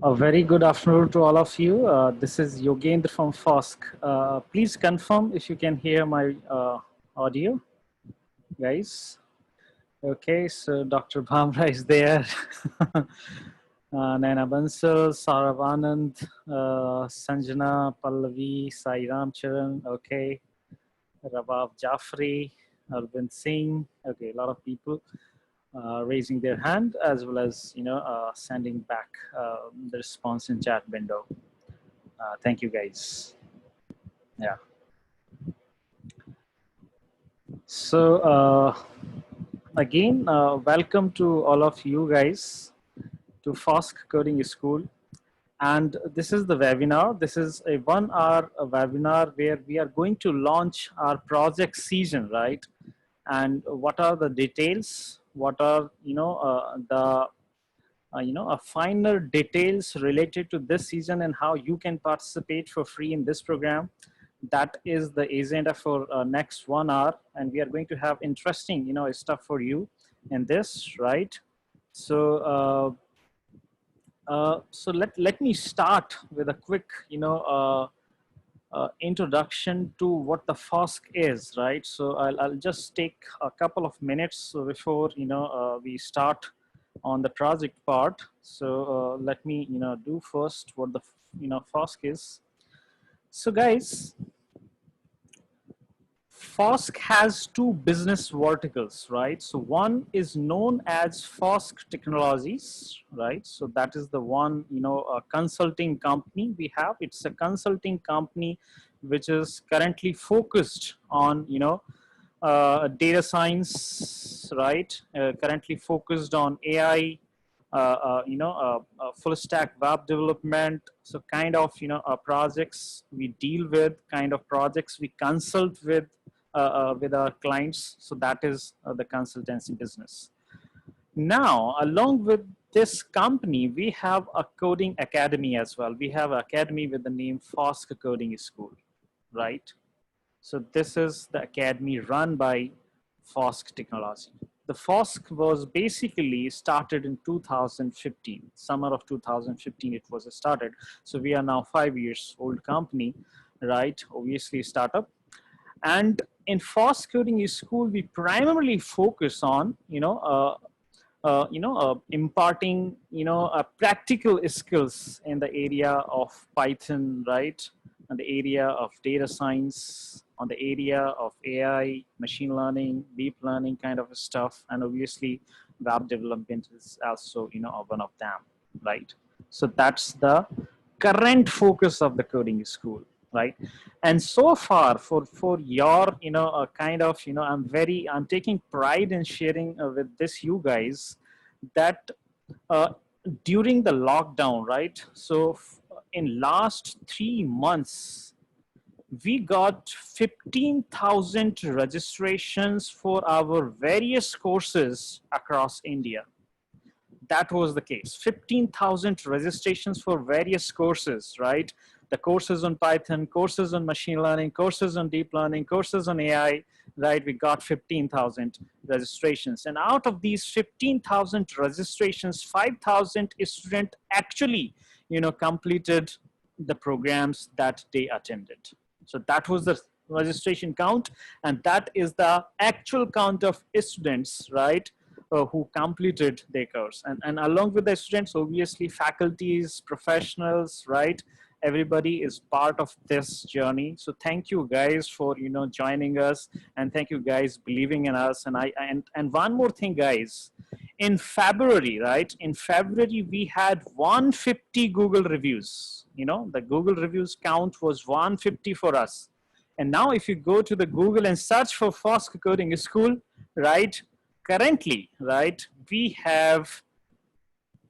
A very good afternoon to all of you. This is Yogendra from FOSC. Please confirm if you can hear my audio, guys. Okay, so Dr. Bhamra is there. Naina Bansal, Saravanand, Sanjana, Pallavi, Sai Ramcharan, okay. Rabab Jafri, Arvind Singh, okay, a lot of people. Raising their hand as well as sending back the response in chat window. Thank you guys. Yeah. So again, welcome to all of you guys to FOSC Coding School. And this is the webinar. This is a 1 hour webinar where we are going to launch our project season, right? And what are the details? What are, finer details related to this season and how you can participate for free in this program. That is the agenda for next 1 hour, and we are going to have interesting, stuff for you in this, right? So, let me start with a quick, introduction to what the FOSC is, right? So I'll just take a couple of minutes before, we start on the project part. So let me, do first what the, FOSC is. So guys, FOSC has two business verticals, right? So one is known as FOSC Technologies, right? So that is the one, a consulting company we have. It's a consulting company which is currently focused on, data science, right? Currently focused on AI, full stack web development. So kind of, projects we deal with, kind of projects we consult with our clients. So that is the consultancy business. Now, along with this company, we have a coding academy as well. We have an academy with the name FOSC Coding School, right? So this is the academy run by FOSC Technology. The FOSC was basically started in 2015, summer of 2015 it was started. So we are now 5 years old company, right? Obviously startup. And in FOSC Coding School, we primarily focus on, imparting, practical skills in the area of Python, right? And the area of data science, on the area of AI, machine learning, deep learning kind of stuff. And obviously web development is also, one of them, right? So that's the current focus of the coding school, right? And so far for your, kind of, I'm taking pride in sharing with this you guys that during the lockdown, right? So in last 3 months, we got 15,000 registrations for our various courses across India. That was the case. 15,000 registrations for various courses, right? The courses on Python, courses on machine learning, courses on deep learning, courses on AI, right? We got 15,000 registrations. And out of these 15,000 registrations, 5,000 students actually, completed the programs that they attended. So that was the registration count, and that is the actual count of students, right, who completed their course. And along with the students, obviously faculties, professionals, right, everybody is part of this journey. So thank you guys for, joining us, and thank you guys believing in us. And one more thing, guys, in February, right, in February we had 150 Google reviews. The Google reviews count was 150 for us. And now if you go to the Google and search for FOSC Coding School, right, currently, right, we have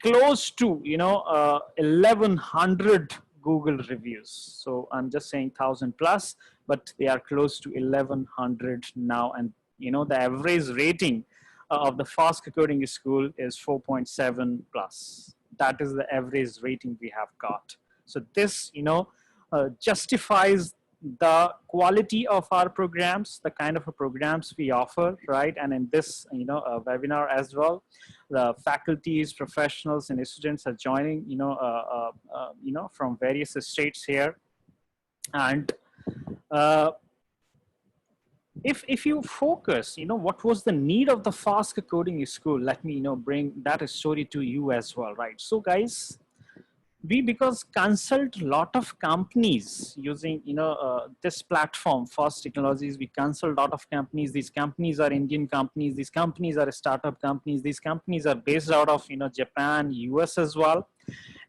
close to, 1,100 Google reviews. So I'm just saying 1,000 plus, but they are close to 1,100 now. And, the average rating of the FOSC Coding School is 4.7 plus. That is the average rating we have got. So this, justifies the quality of our programs, the kind of programs we offer, right? And in this, webinar as well, the faculties, professionals, and students are joining, from various states here. And if you focus, what was the need of the fast coding school? Let me, bring that story to you as well, right? So guys, we because consult a lot of companies using this platform Fast Technologies. We consult a lot of companies. These companies are Indian companies, these companies are startup companies, these companies are based out of Japan, US as well.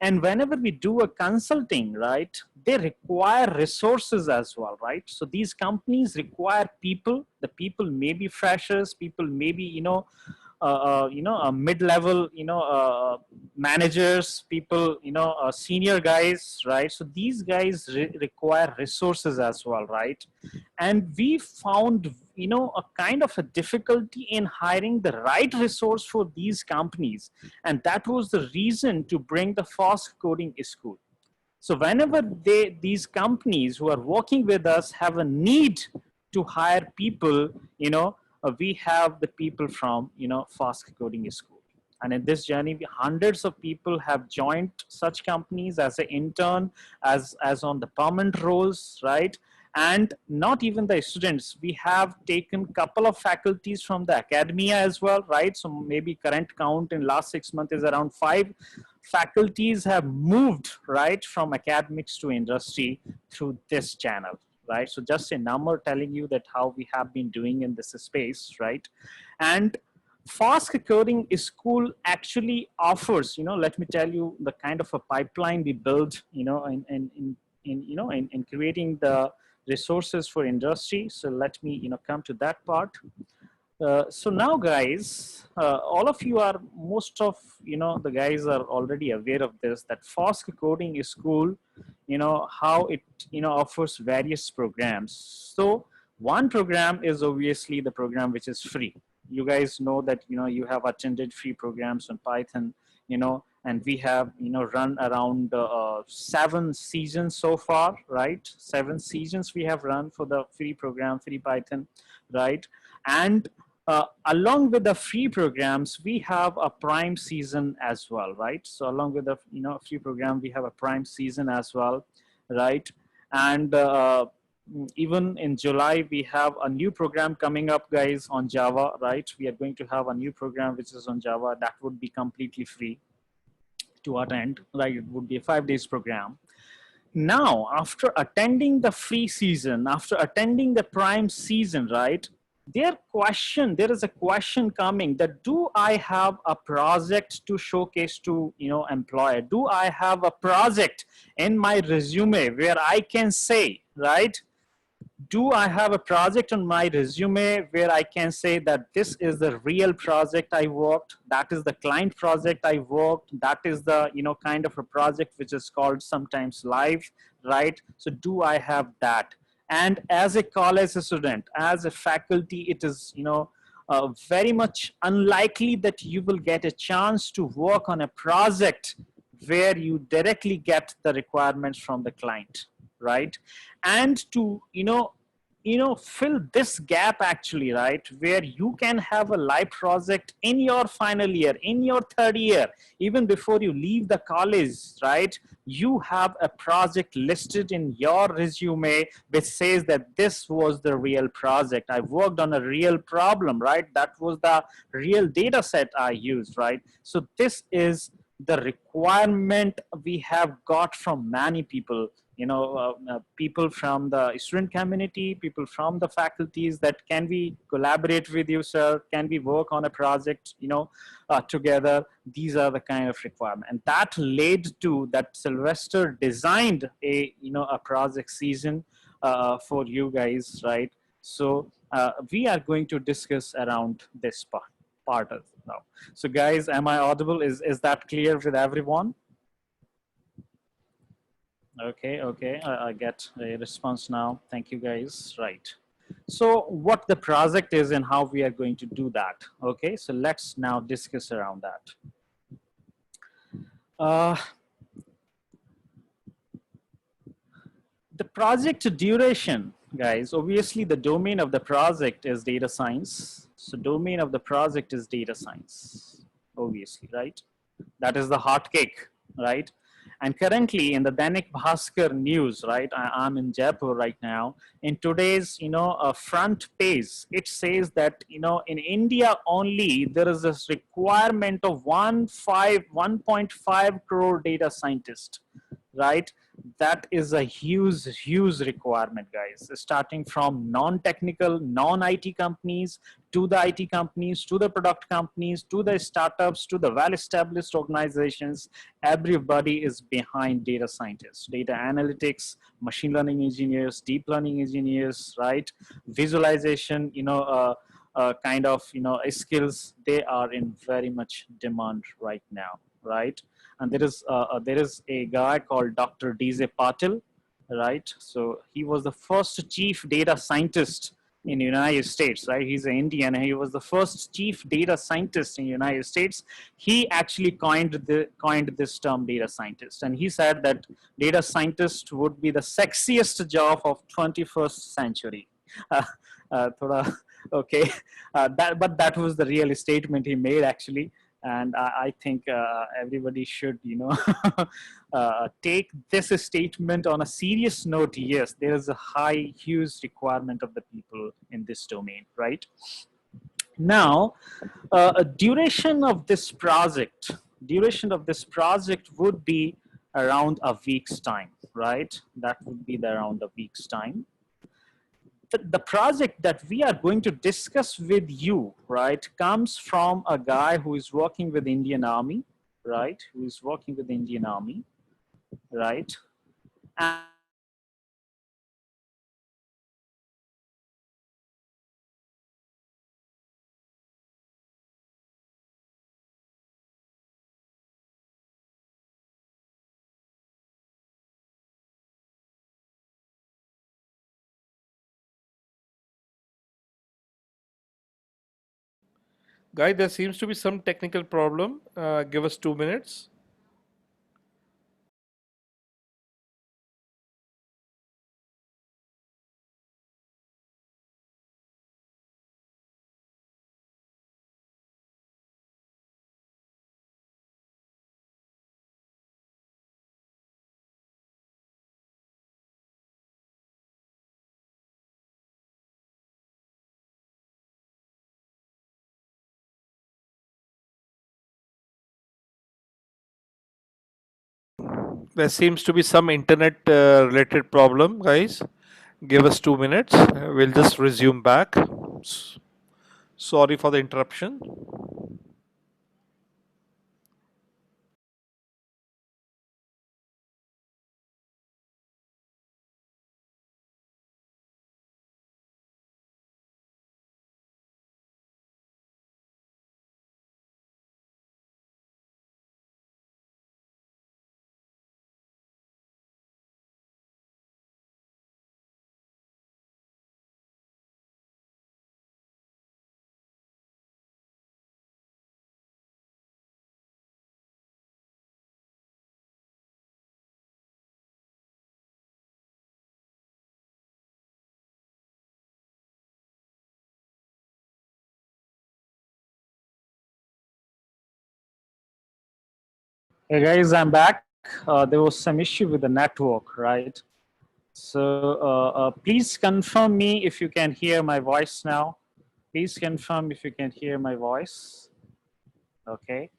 And whenever we do a consulting, right, they require resources as well, right? So these companies require people. The people may be freshers, people may be mid-level, managers, people, senior guys, right? So these guys require resources as well, right? And we found, a kind of a difficulty in hiring the right resource for these companies. And that was the reason to bring the fast coding school. So whenever these companies who are working with us have a need to hire people, we have the people from, fast coding school. And in this journey, hundreds of people have joined such companies as an intern, as on the permanent roles, right? And not even the students. We have taken couple of faculties from the academia as well, right? So maybe current count in last 6 months is around 5 faculties have moved, right, from academics to industry through this channel, right? So just a number telling you that how we have been doing in this space, right? And fast coding school actually offers, let me tell you the kind of a pipeline we build, in creating the resources for industry. So let me, come to that part. So now guys, all of you are, most of, the guys are already aware of this, that fast coding school, how it, offers various programs. So one program is obviously the program which is free. You guys know that, you have attended free programs on Python, and we have, run around 7 seasons so far, right? 7 seasons we have run for the free program, free Python, right? And along with the free programs, we have a prime season as well, right? So along with the free program, we have a prime season as well, right? And even in July, we have a new program coming up, guys, on Java, right? We are going to have a new program which is on Java that would be completely free to attend, right? It would be a 5 days program. Now, after attending the free season, after attending the prime season, right? There is a question coming that, do I have a project to showcase to, employer? Do I have a project in my resume where I can say, right? Do I have a project on my resume where I can say that this is the real project I worked, that is the client project I worked, that is the, kind of a project which is called sometimes live, right? So do I have that? And as a college student, as a faculty, it is, very much unlikely that you will get a chance to work on a project where you directly get the requirements from the client, right? And to, fill this gap actually, right, where you can have a live project in your final year, in your third year, even before you leave the college, right? You have a project listed in your resume which says that this was the real project. I worked on a real problem, right? That was the real data set I used, right? So this is the requirement we have got from many people, people from the student community, people from the faculties, that can we collaborate with you, sir? Can we work on a project, together? These are the kind of requirement. And that led to that Sylvester designed a, a project season for you guys, right? So we are going to discuss around this part of now. So guys, am I audible? Is that clear with everyone? Okay, I get a response now. Thank you guys, right. So what the project is and how we are going to do that. Okay, so let's now discuss around that. The project duration, guys, obviously the domain of the project is data science. So domain of the project is data science, obviously, right? That is the hot cake, right? And currently in the Dainik Bhaskar news, right? I'm in Jaipur right now. In today's, front page, it says that, in India only, there is this requirement of 1.5 crore data scientists, right? That is a huge requirement, guys, starting from non-technical, non-IT companies, to the IT companies, to the product companies, to the startups, to the well-established organizations. Everybody is behind data scientists, data analytics, machine learning engineers, deep learning engineers, right? Visualization, kind of, skills, they are in very much demand right now, right? And there is a guy called Dr. DJ Patil, right? So he was the first chief data scientist in the United States, right? He's an Indian. He was the first chief data scientist in the United States. He actually coined this term, data scientist, and he said that data scientist would be the sexiest job of 21st century. Okay, but that was the real statement he made, actually. And I think everybody should, take this statement on a serious note. Yes, there is a huge requirement of the people in this domain, right? Now, duration of this project would be around a week's time, right? That would be around a week's time. The project that we are going to discuss with you, right, comes from a guy who is working with Indian Army, right? Who is working with Indian Army, right? And Guy, there seems to be some technical problem. Give us 2 minutes. There seems to be some internet related problem, guys. Give us 2 minutes. We'll just resume back. Sorry for the interruption. hey guys, I'm back. There was some issue with the network, right? So please confirm me if you can hear my voice now. Please confirm if you can hear my voice. Okay.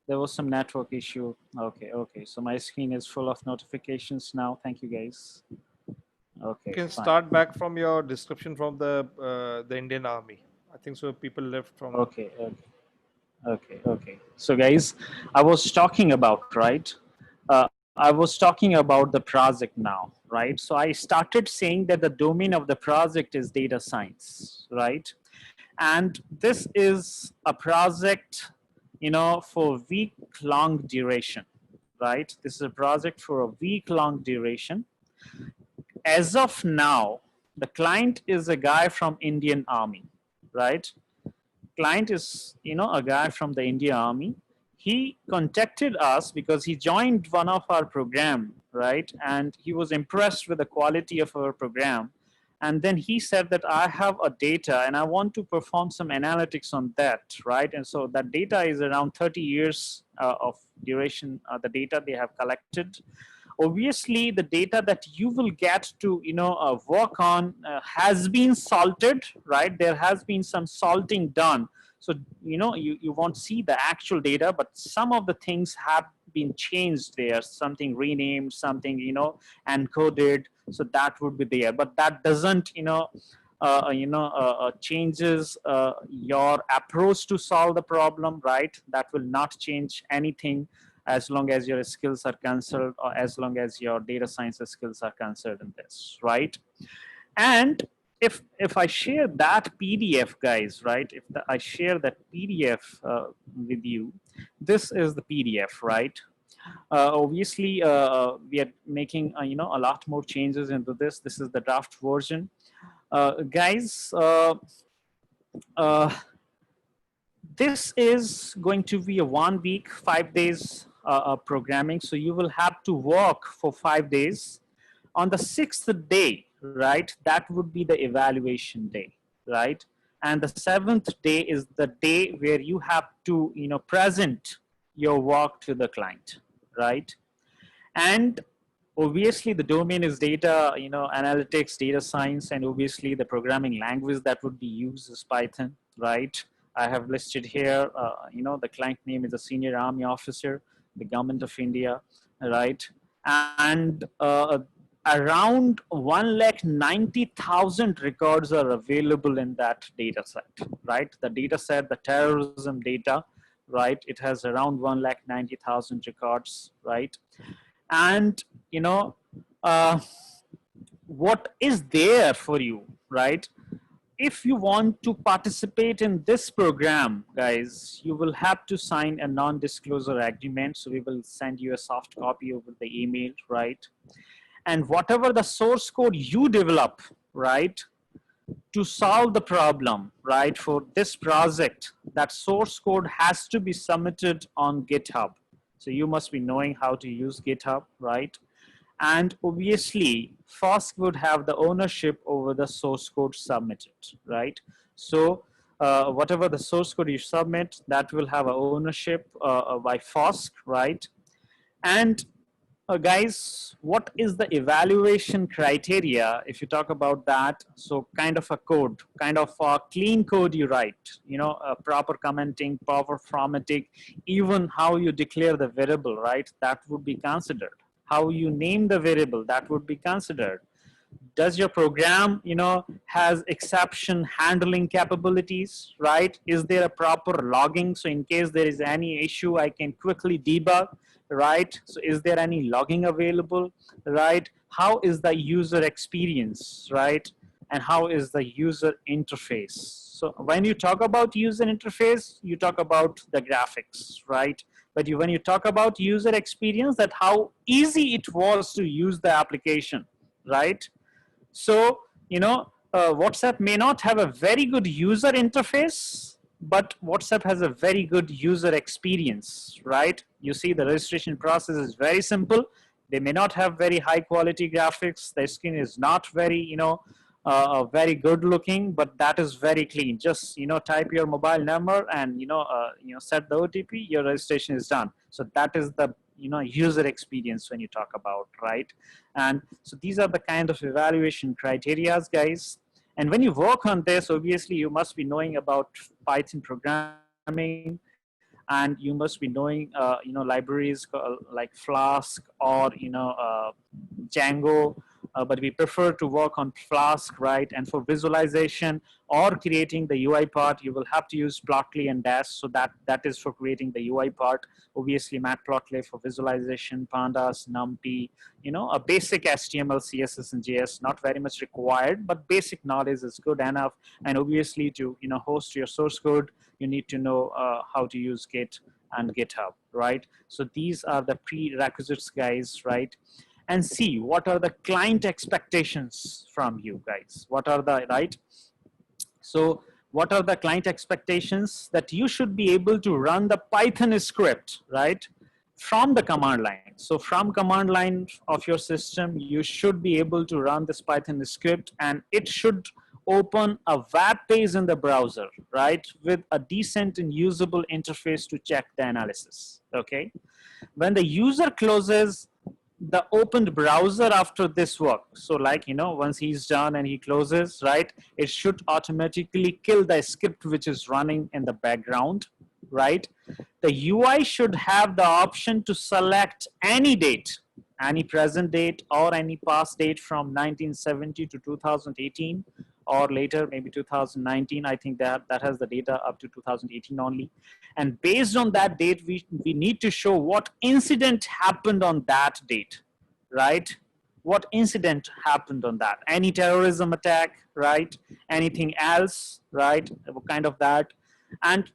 There was some network issue. Okay. So my screen is full of notifications now. Thank you, guys. You Okay, can fine. start back from your description from the Indian Army. I think so. People left from. Okay. So, guys, I was talking about, right? I was talking about the project now, right? So I started saying that the domain of the project is data science, right? And this is a project, for week-long duration, right? This is a project for a week-long duration. As of now, the client is a guy from Indian Army, right? Client is, a guy from the Indian Army. he contacted us because he joined one of our program, right? And he was impressed with the quality of our program. And then he said that I have a data and I want to perform some analytics on that, right? And so that data is around 30 years of duration, the data they have collected. Obviously, the data that you will get to work on has been salted, right? There has been some salting done. So you won't see the actual data, but some of the things have been changed there, something renamed, something encoded, so that would be there. But that doesn't changes your approach to solve the problem, right? That will not change anything as long as your skills are concerned, or as long as your data science skills are concerned in this, right? And if I share that PDF, guys, right? If I share that PDF with you, this is the PDF, right? Obviously, we are making a lot more changes into this. This is the draft version, guys. This is going to be a 1 week, 5 days programming. So you will have to work for 5 days. On the 6th day, right, that would be the evaluation day, right? And the 7th day is the day where you have to, present your work to the client, right? And obviously the domain is data, analytics, data science, and obviously the programming language that would be used is Python, right? I have listed here, the client name is a senior army officer, the government of India, right? And around 190,000 records are available in that data set, right? The data set, the terrorism data, right? It has around 190,000 records, right? And what is there for you, right? If you want to participate in this program, guys, you will have to sign a non-disclosure agreement. So we will send you a soft copy over the email, right? And whatever the source code you develop, right, to solve the problem, right, for this project, that source code has to be submitted on GitHub. So you must be knowing how to use GitHub, right? And obviously, FOSC would have the ownership over the source code submitted, right? So whatever the source code you submit, that will have a ownership by FOSC, right? And guys, what is the evaluation criteria if you talk about that? So kind of a code, kind of a clean code you write, proper commenting, proper formatting, even how you declare the variable, right? That would be considered. How you name the variable, that would be considered. Does your program, has exception handling capabilities, right? Is there a proper logging? So in case there is any issue, I can quickly debug, right? So is there any logging available, right? How is the user experience, right? And how is the user interface? So when you talk about user interface, you talk about the graphics, right? But when you talk about user experience, that how easy it was to use the application, right? So, WhatsApp may not have a very good user interface, but WhatsApp has a very good user experience, right? You see the registration process is very simple. They may not have very high quality graphics. Their screen is not very, very good looking, but that is very clean. Just, type your mobile number and, set the OTP, your registration is done. So that is the user experience when you talk about, right? And so these are the kind of evaluation criteria, guys. And when you work on this, obviously you must be knowing about Python programming, and you must be knowing libraries like Flask or Django, but we prefer to work on Flask, right? And for visualization or creating the UI part, you will have to use Plotly and Dash. So that is for creating the UI part. Obviously, Matplotlib for visualization, Pandas, NumPy, a basic HTML, CSS, and JS, not very much required, but basic knowledge is good enough. And obviously, to host your source code, you need to know how to use Git and GitHub, right? So these are the prerequisites, guys, right? And see what are the client expectations from you guys. What are the, right? So What are the client expectations? That you should be able to run the Python script, right, from the command line. So from command line of your system, you should be able to run this Python script, and it should open a web page in the browser, right, with a decent and usable interface to check the analysis, okay? When the user closes the opened browser after this work, so like, you know, once he's done and he closes, right, it should automatically kill the script which is running in the background, right? The UI should have the option to select any date, any present date or any past date from 1970 to 2018 or later, maybe 2019. I think that has the data up to 2018 only. And based on that date, we need to show what incident happened on that date, right? What incident happened on that? Any terrorism attack, right? Anything else, right? Kind of that. And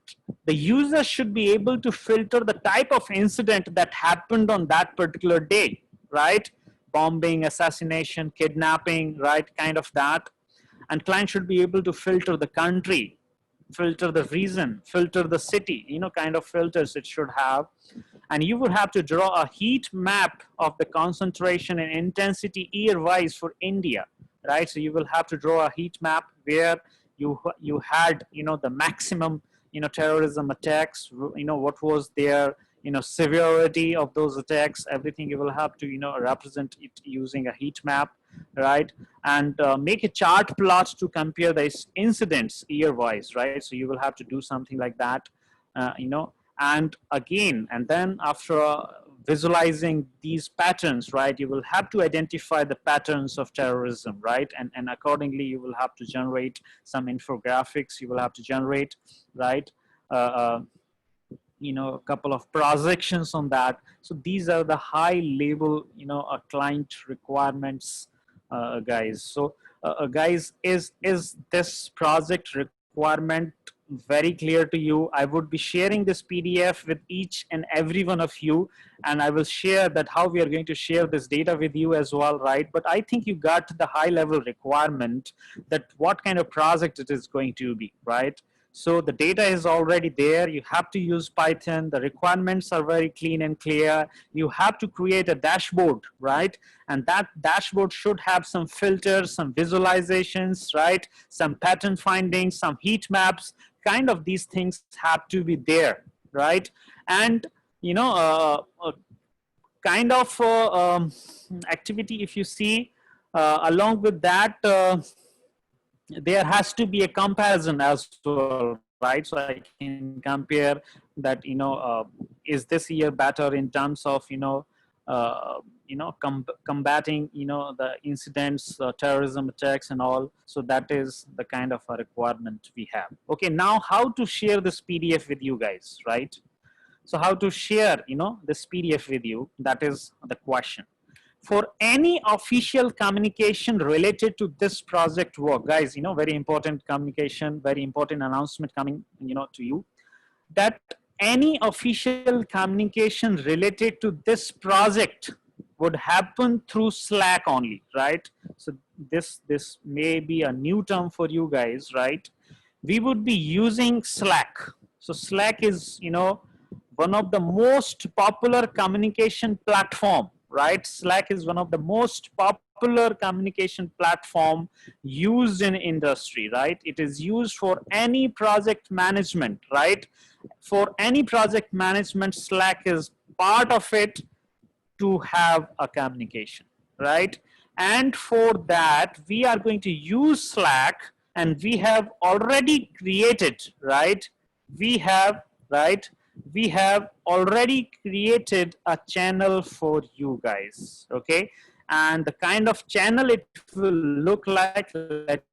the user should be able to filter the type of incident that happened on that particular day, right? Bombing, assassination, kidnapping, right? Kind of that. And client should be able to filter the country, filter the region, filter the city, you know, kind of filters it should have. And you would have to draw a heat map of the concentration and intensity year-wise for India, right? So you will have to draw a heat map where you had, you know, the maximum, you know, terrorism attacks, you know, what was their, you know, severity of those attacks, everything you will have to, you know, represent it using a heat map, right? And make a chart plot to compare the incidents year-wise, right? So you will have to do something like that, you know, and again, and then after visualizing these patterns, right, you will have to identify the patterns of terrorism, right? And accordingly, you will have to generate some infographics, you will have to generate, right? You know, a couple of projections on that. So these are the high level, you know, client requirements, guys. So guys, is this project requirement very clear to you? I would be sharing this PDF with each and every one of you, and I will share that how we are going to share this data with you as well, right? But I think you got the high level requirement that what kind of project it is going to be, right? So the data is already there. You have to use Python. The requirements are very clean and clear. You have to create a dashboard, right? And that dashboard should have some filters, some visualizations, right? Some pattern findings, some heat maps, kind of these things have to be there, right? And, you know, kind of activity, if you see, along with that, there has to be a comparison as well, right? So I can compare that, you know, is this year better in terms of, you know, combating, you know, the incidents, terrorism attacks and all. So that is the kind of a requirement we have. Okay, now how to share this PDF with you guys, right? So how to share, you know, this PDF with you, that is the question. For any official communication related to this project work, guys, you know, very important communication, very important announcement coming, you know, to you, that any official communication related to this project would happen through Slack only, right? So this may be a new term for you guys, right? We would be using Slack. So Slack is, you know, one of the most popular communication platform, right? Slack is one of the most popular communication platform used in industry, right? It is used for any project management, right? For any project management, Slack is part of it to have a communication, right? And for that, we are going to use Slack, and we have already created, right? We have, right? We have already created a channel for you guys, okay? And the kind of channel it will look like, let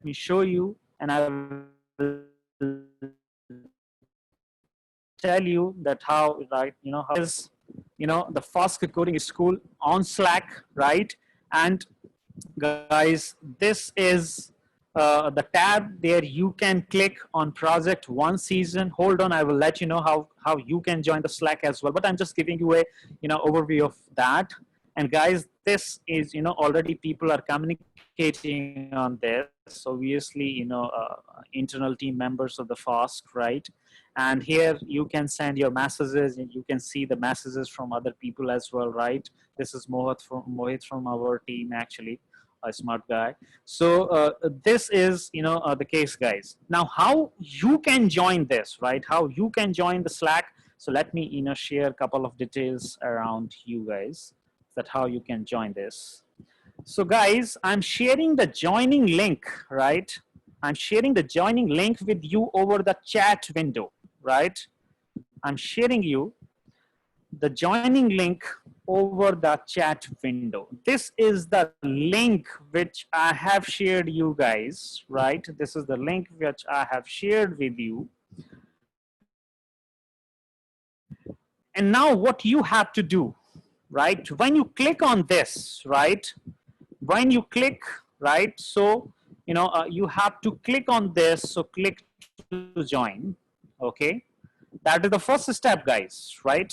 me show you, and I will tell you that how, right, you know, how is, you know, the Fast Coding School on Slack, right? And guys, this is the tab there. You can click on project one season. Hold on, I will let you know how you can join the Slack as well, but I'm just giving you a, you know, overview of that. And guys, this is, already people are communicating on this. Obviously, internal team members of the FAST, right? And here you can send your messages and you can see the messages from other people as well, right? This is Mohit from our team, actually, a smart guy. So this is, the case, guys. Now, how you can join this, right? How you can join the Slack. So let me, share a couple of details around you guys, that how you can join this. So guys, I'm sharing the joining link, right? I'm sharing the joining link with you over the chat window, right? I'm sharing you the joining link over the chat window. This is the link which I have shared you guys, right? This is the link which I have shared with you. And now what you have to do, right? When you click on this, right? When you click, right? So, you have to click on this. So click to join, okay? That is the first step, guys, right?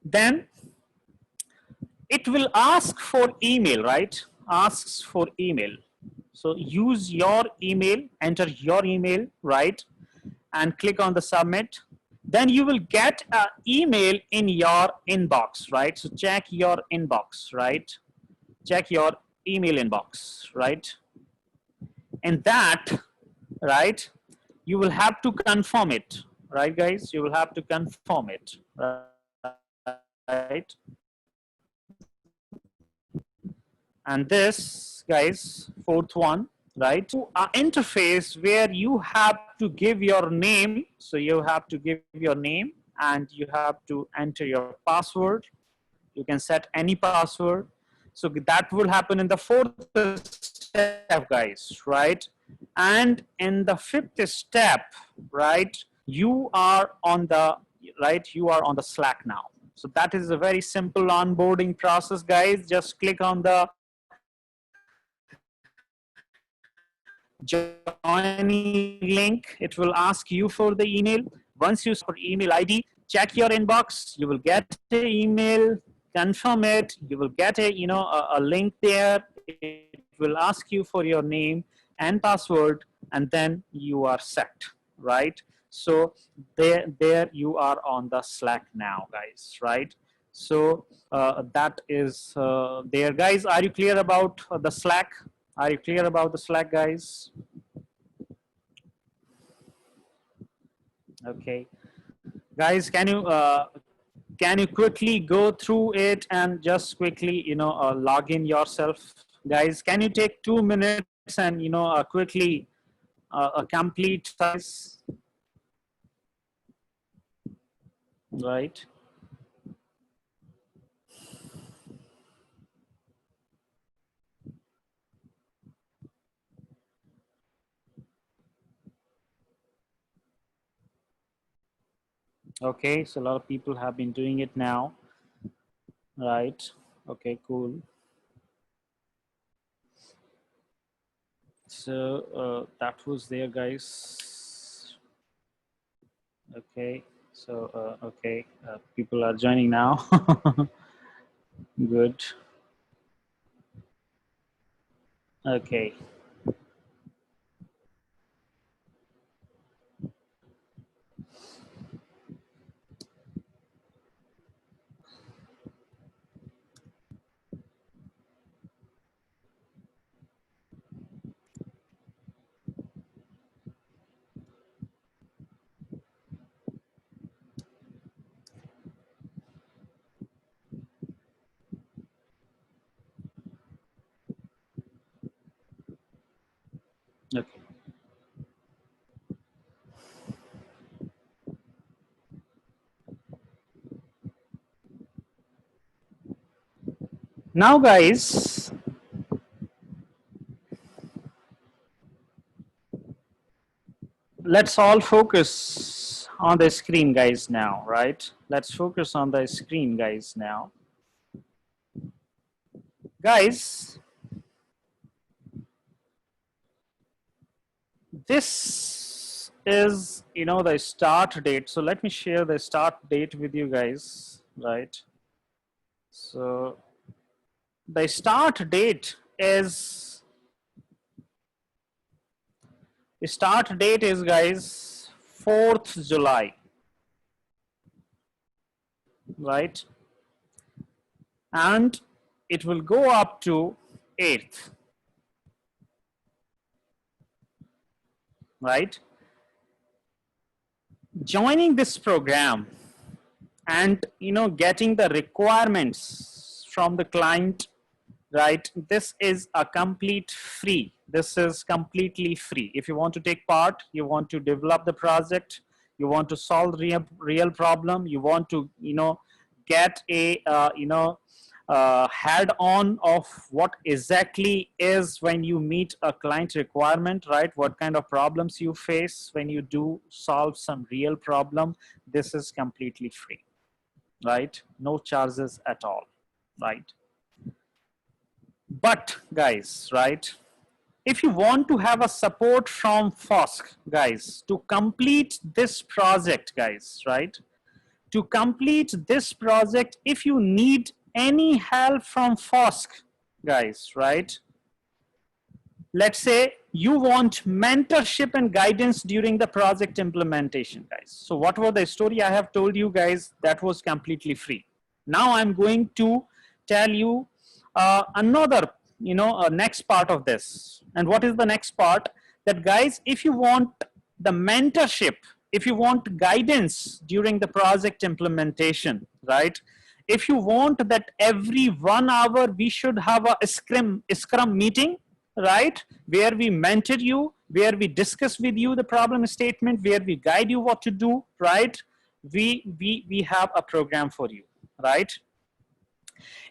Then it will ask for email, right? Asks for email. So use your email, enter your email, right? And click on the submit. Then you will get an email in your inbox, right? So check your inbox, right? Check your email inbox, right? And that, right, you will have to confirm it, right, guys? You will have to confirm it, right? And this, guys, fourth one, right? An interface where you have to give your name. So you have to give your name and you have to enter your password. You can set any password. So that will happen in the fourth step, guys, right? And in the fifth step, right, you are on the, right, you are on the Slack now. So that is a very simple onboarding process, guys. Just click on the joining link. It will ask you for the email. Once you for email ID, check your inbox. You will get the email, confirm it. You will get a link there. It will ask you for your name and password, and then you are set, right? So there you are on the Slack now, guys, right? So that is there, guys. Are you clear about the Slack? Are you clear about the Slack, guys? Okay, guys, can you quickly go through it and just quickly log in yourself, guys? Can you take 2 minutes and quickly complete this, right? Okay, so a lot of people have been doing it now, right? Okay, cool. So that was there, guys. Okay, so okay, people are joining now. Good. Okay. Okay. Now, guys, let's all focus on the screen, guys, now, right? Let's focus on the screen, guys, now. Guys, this is, the start date. So let me share the start date with you guys, right? So the start date is guys 4th July, right? And it will go up to 8th, right? Joining this program and getting the requirements from the client, right? This is a complete free. This is completely free. If you want to take part, you want to develop the project, you want to solve real problem, you want to get a head on of what exactly is when you meet a client requirement, right? What kind of problems you face when you do solve some real problem. This is completely free, right? No charges at all, right? But guys, right, if you want to have a support from FOSC, guys, to complete this project, guys, right, to complete this project, if you need any help from FOSC, guys, right, let's say you want mentorship and guidance during the project implementation, guys. So whatever the story I have told you guys, that was completely free. Now I'm going to tell you another, next part of this. And what is the next part? That guys, if you want the mentorship, if you want guidance during the project implementation, right? If you want that every 1 hour we should have a Scrum meeting, right? Where we mentor you, where we discuss with you the problem statement, where we guide you what to do, right? We have a program for you, right?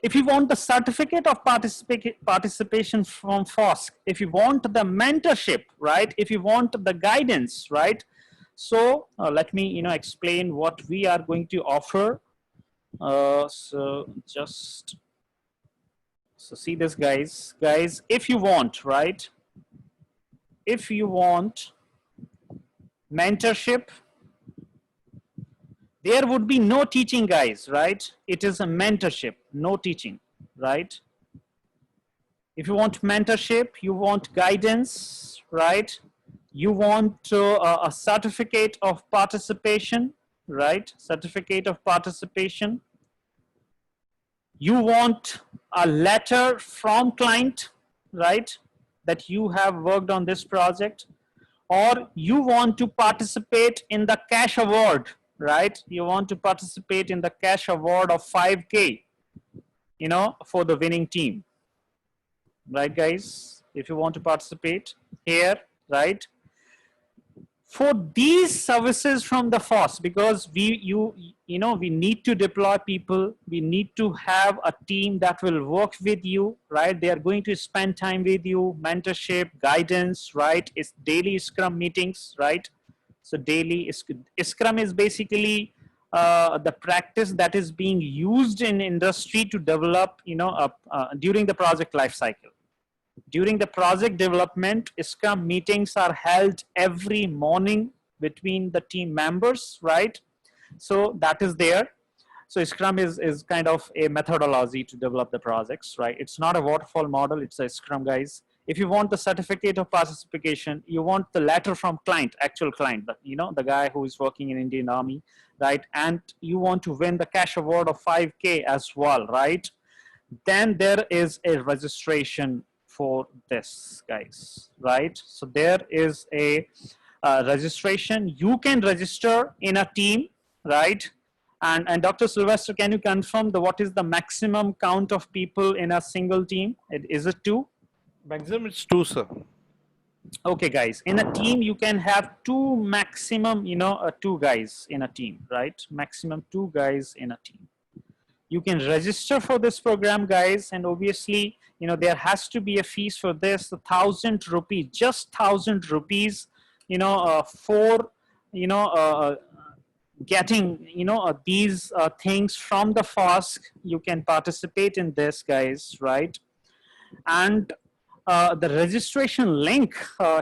If you want the certificate of participation from FOSC, if you want the mentorship, right? If you want the guidance, right? So let me explain what we are going to offer. So see this, guys, if you want, right? If you want mentorship, there would be no teaching, guys, right? It is a mentorship, no teaching, right? If you want mentorship, you want guidance, right? You want a certificate of participation, right? Certificate of participation. You want a letter from client, right? That you have worked on this project, or you want to participate in the cash award, right? You want to participate in the cash award of 5K, for the winning team, right, guys? If you want to participate here, right? For these services from the FOSS, because we need to deploy people, we need to have a team that will work with you, right? They are going to spend time with you, mentorship, guidance, right? It's daily Scrum meetings, right? So daily Scrum is basically the practice that is being used in industry to develop, during the project life cycle. During the project development, Scrum meetings are held every morning between the team members, right? So that is there. So Scrum is kind of a methodology to develop the projects, right? It's not a waterfall model, it's a Scrum, guys. If you want the certificate of participation, you want the letter from client, actual client, the guy who is working in Indian Army, right? And you want to win the cash award of 5K as well, right? Then there is a registration for this, guys, right? So there is a registration. You can register in a team, right? And Dr. Sylvester, can you confirm what is the maximum count of people in a single team? Is it 2? Maximum it's 2, sir. Okay, guys, in a team you can have 2 maximum, 2 guys in a team, right? Maximum 2 guys in a team. You can register for this program, guys, and obviously, there has to be a fees for this, 1,000 rupees, just 1,000 rupees, for, getting, these things from the FOSC. You can participate in this, guys, right? And the registration link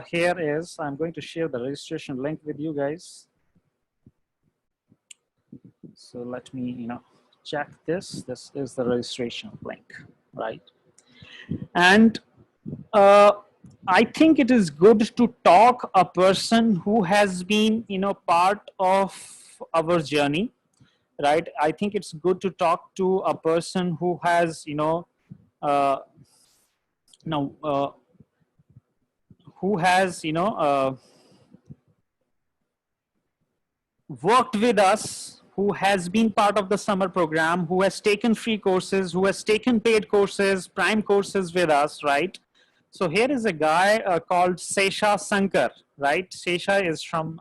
here is, I'm going to share the registration link with you guys. So let me, check this. This is the registration link, right? And I think it is good to talk a person who has been, part of our journey, right? I think it's good to talk to a person who has, uh, no, who has, worked with us, who has been part of the summer program, who has taken free courses, who has taken paid courses, prime courses with us, right? So here is a guy called Sesha Sankar, right? Sesha is from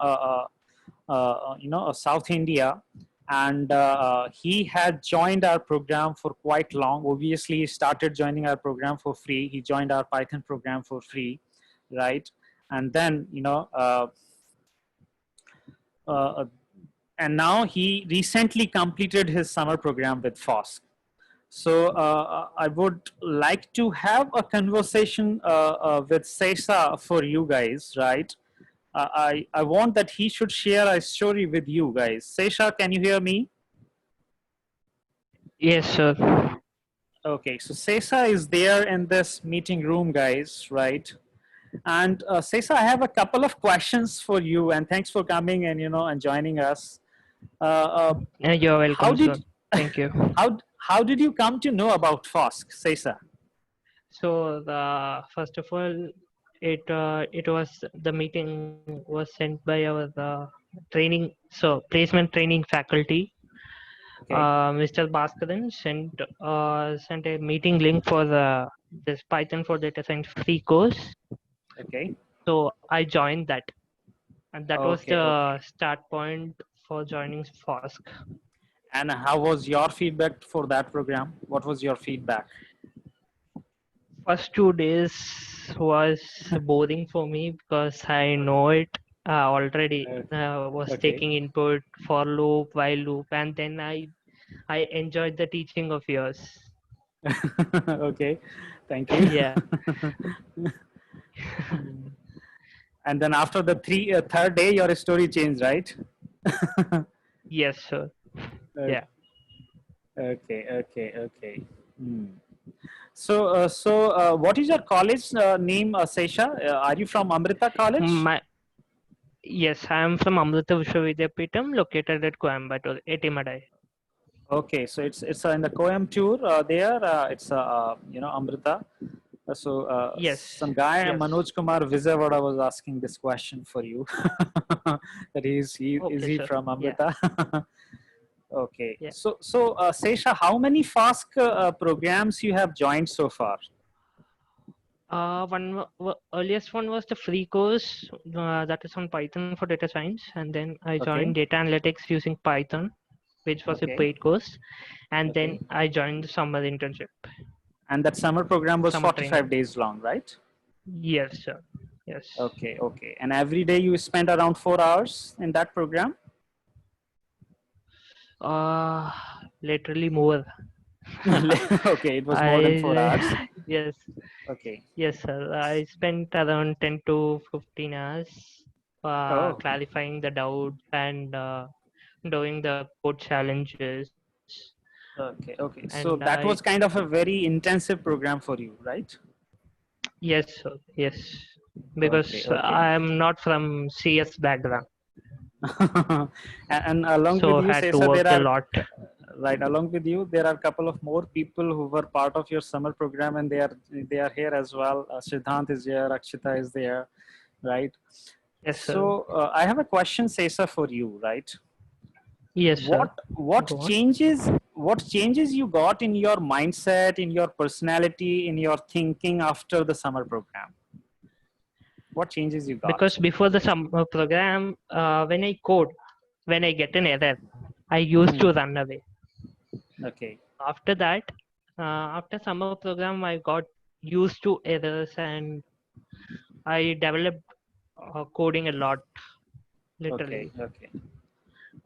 South India, and he had joined our program for quite long. Obviously, he started joining our program for free. He joined our Python program for free, right? And then uh, and now he recently completed his summer program with FOSS. So I would like to have a conversation with Sesa for you guys, right? I want that he should share a story with you guys. Sesha, can you hear me? Yes, sir. Okay, so Sesa is there in this meeting room, guys, right? And Sesa, I have a couple of questions for you, and thanks for coming and and joining us. You're How welcome, sir. did Thank you. how did you come to know about FOSC, Sesa? So the first of all, it was the meeting was sent by our training placement training faculty. Okay, Mr. Bhaskaran sent a meeting link for this Python for Data Science free course. okay, So I joined that, and that was okay, okay. the start point for joining FOSC. And how was your feedback for that program? What was your feedback? First 2 days was boring for me because I know it already. Uh, Was okay. taking input for loop, while loop, and then I enjoyed the teaching of yours. Okay, thank you. Yeah. And then after the third day, your story changed, right? Yes, sir. Yeah. Okay, okay, okay. Hmm. So, what is your college name, Sesha? Are you from Amrita College? My Yes, I am from Amrita Vishwavidyapeetham, located at Coimbatore, Etimadai. Okay, so it's in the Coimbatore there. It's Amrita. Yes. Some guy Yes. Manoj Kumar Vijayawada was asking this question for you. That is Okay, he sir. from Yeah. Amrita? Okay. Yeah. So Sesha, how many FASC programs you have joined so far? Earliest one was the free course that is on Python for data science, and then I Okay. joined data analytics using Python, which was a Okay. paid course, and Okay. then I joined the summer internship, And that summer program was summer 45 training. days long, right? Yes, sir. Yes. Okay. Okay. And every day you spend around 4 hours in that program? Uh, Literally more. Okay. It was more than 4 hours. Yes, Okay. yes, sir. I spent around 10 to 15 hours Oh. clarifying the doubts and doing the code challenges. Okay. Okay. And So that was kind of a very intensive program for you, right? yes, sir. Yes, Okay. because Okay. I am not from CS background, And along with so you, had to Sesa, work there a are lot. right along with you. There are a couple of more people who were part of your summer program, and they are here as well. Siddhant is here, Akshita is there, right? Yes, sir. So I have a question, Sesa, for you, right? Yes, sir. What Go on. changes you got in your mindset, in your personality, in your thinking after the summer program? What changes you got? Because before the summer program, when I code, when I get an error, I used Hmm. to run away. Okay. After that, after summer program, I got used to errors and I developed coding a lot. Okay. Literally, Okay.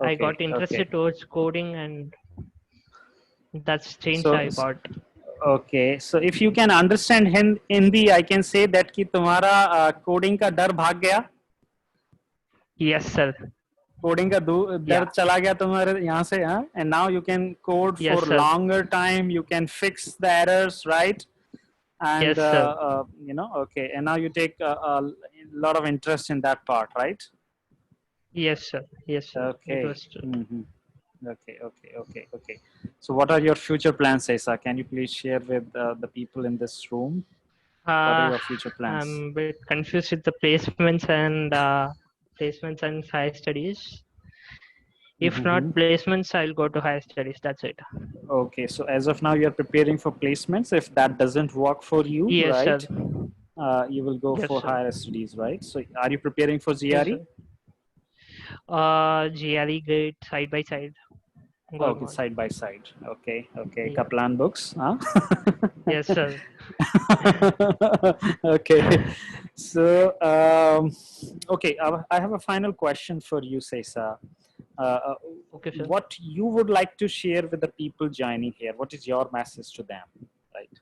I Okay. got Okay. interested towards coding, and that's change So I got. okay, so if you can understand Hindi, I can say that कि तुम्हारा coding का डर भाग गया, Yes, sir. Coding का डर Yeah. चला गया तुम्हारे यहाँ से, हाँ? And now you can code Yes, for sir. longer time, you can fix the errors, right? And, Yes, sir. okay. And now you take a lot of interest in that part, right? Yes, sir. Yes, sir. It Okay. was true. Hmm. Okay. So what are your future plans, Esa? Can you please share with the people in this room? What are Uh, your future plans? I'm a bit confused with the placements and higher studies. If Hmm. not placements, I'll go to higher studies. That's it. Okay, so as of now, you're preparing for placements. If that doesn't work for you, Yes, sir. right, you will go Yes, for sir. higher studies, right? So are you preparing for Yes, GRE? sir. GRE grade side by side going Okay, on. side by side. Okay. Yeah. Kaplan books, huh? Yes, sir. Okay. So, okay, I have a final question for you, Sesa. Uh, uh, Okay, sir. what you would like to share with the people joining here? What is your message to them, right?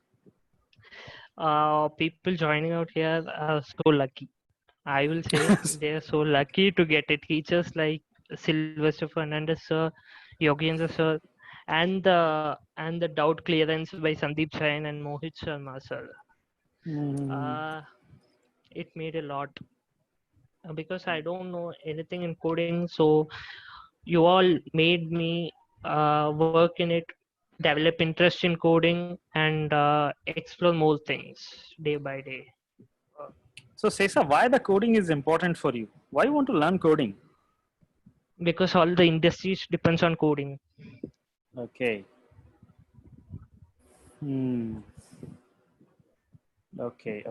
People joining out here are so lucky. I will say they are so lucky to get it. Teachers like Sylvester Fernandez sir, Yogendra sir, and the doubt clearance by Sandeep Jain and Mohit Sharma sir. Mm, Uh, it made a lot because I don't know anything in coding. So you all made me work in it, develop interest in coding, and explore more things day by day. so, Sesa, why the coding is important for you? Why you want to learn coding? Because all the industries depends on coding. Okay. Hmm. Okay.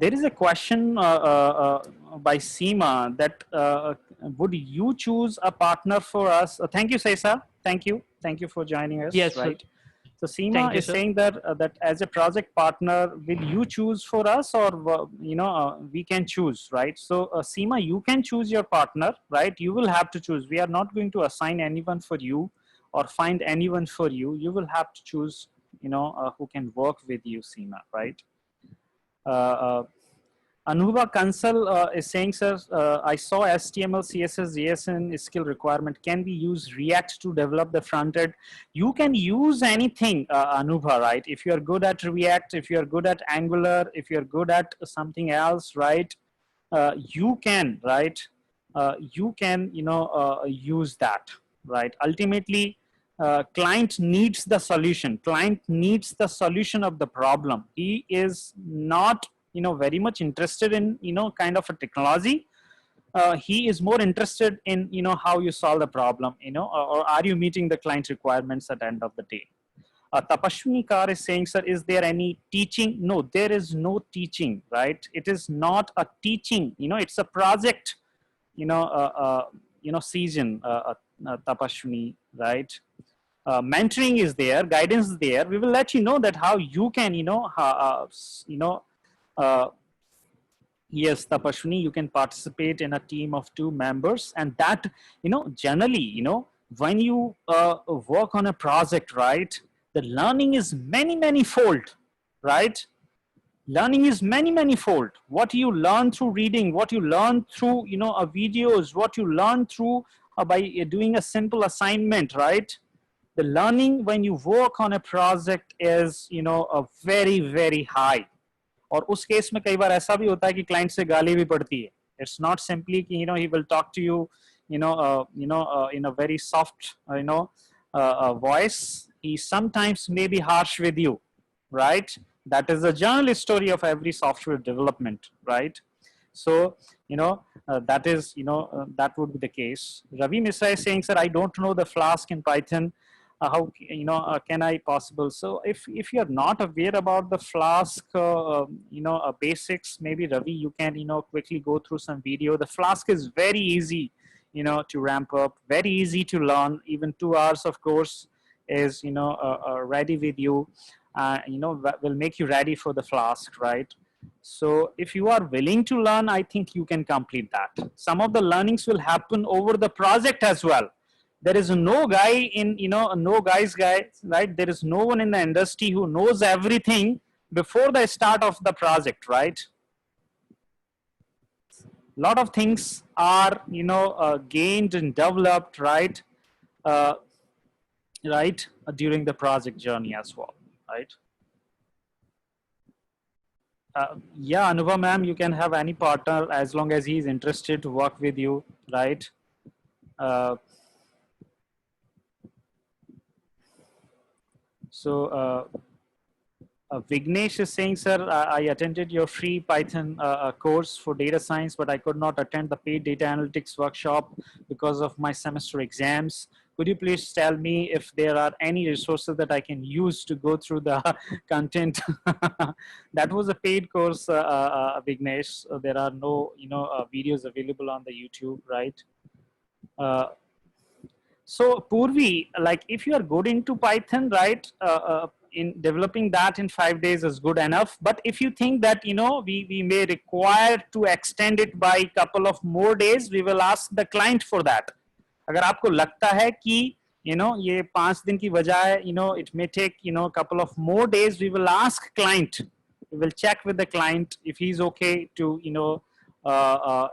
There is a question by Seema that would you choose a partner for us? Thank you, Sesa. Thank you for joining us. Yes, sir. Right. So Seema Thank you, is sir. saying that that as a project partner, will you choose for us, or we can choose, right? So Seema, you can choose your partner, right? You will have to choose. We are not going to assign anyone for you or find anyone for you. You will have to choose, who can work with you, Seema, right? Uh, uh, Anubha Kansal is saying, sir, I saw HTML, CSS, JSON skill requirement. Can we use React to develop the front end? You can use anything, Anubha, right? If you're good at React, if you're good at Angular, if you're good at something else, right? You can, right? You can, use that, right? Ultimately, client needs the solution. Client needs the solution of the problem. He is not, very much interested in, kind of a technology. He is more interested in, how you solve the problem, or are you meeting the client requirements at the end of the day? Tapashwini Kar is saying, sir, is there any teaching? No, there is no teaching, right? It is not a teaching, it's a project, season, Tapashwini, right? Mentoring is there, guidance is there. We will let you know that how you can, uh, yes, Tapashwini, you can participate in a team of 2 members, and that, generally, when you work on a project, right, the learning is many fold, right? Learning is many fold. What you learn through reading, what you learn through, videos, what you learn through by doing a simple assignment, right? The learning when you work on a project is, a very high. और उस case में कई बार ऐसा भी होता है कि client से गाली भी पड़ती है. It's not simply कि he will talk to you, in a very soft, voice. He sometimes may be harsh with you, right? That is the general story of every software development, right? So, that is, that would be the case. Ravi Misra is saying, sir, I don't know the Flask in Python. How, can I possible? So if you're not aware about the Flask, basics, maybe Ravi, you can, quickly go through some video. The Flask is very easy, to ramp up, very easy to learn. Even 2 hours of course is, ready with you. Will make you ready for the Flask, right? So if you are willing to learn, I think you can complete that. Some of the learnings will happen over the project as well. There is no guy in, no guy, right? There is no one in the industry who knows everything before the start of the project, right? A lot of things are, gained and developed, right? Uh, right, during the project journey as well, right? Yeah, Anubha ma'am, you can have any partner as long as he is interested to work with you, right? Uh, so Vignesh is saying, sir, I attended your free Python course for data science, but I could not attend the paid data analytics workshop because of my semester exams. Could you please tell me if there are any resources that I can use to go through the content? That was a paid course, Vignesh. There are no, videos available on the YouTube, right? Uh, so Purvi, like if you are good into Python, right, in developing that in 5 days is good enough. But if you think that, we may require to extend it by a couple of more days, we will ask the client for that. अगर आपको लगता है कि ये 5 दिन की बजाय it may take a couple of more days, we will ask client, we will check with the client if he's okay to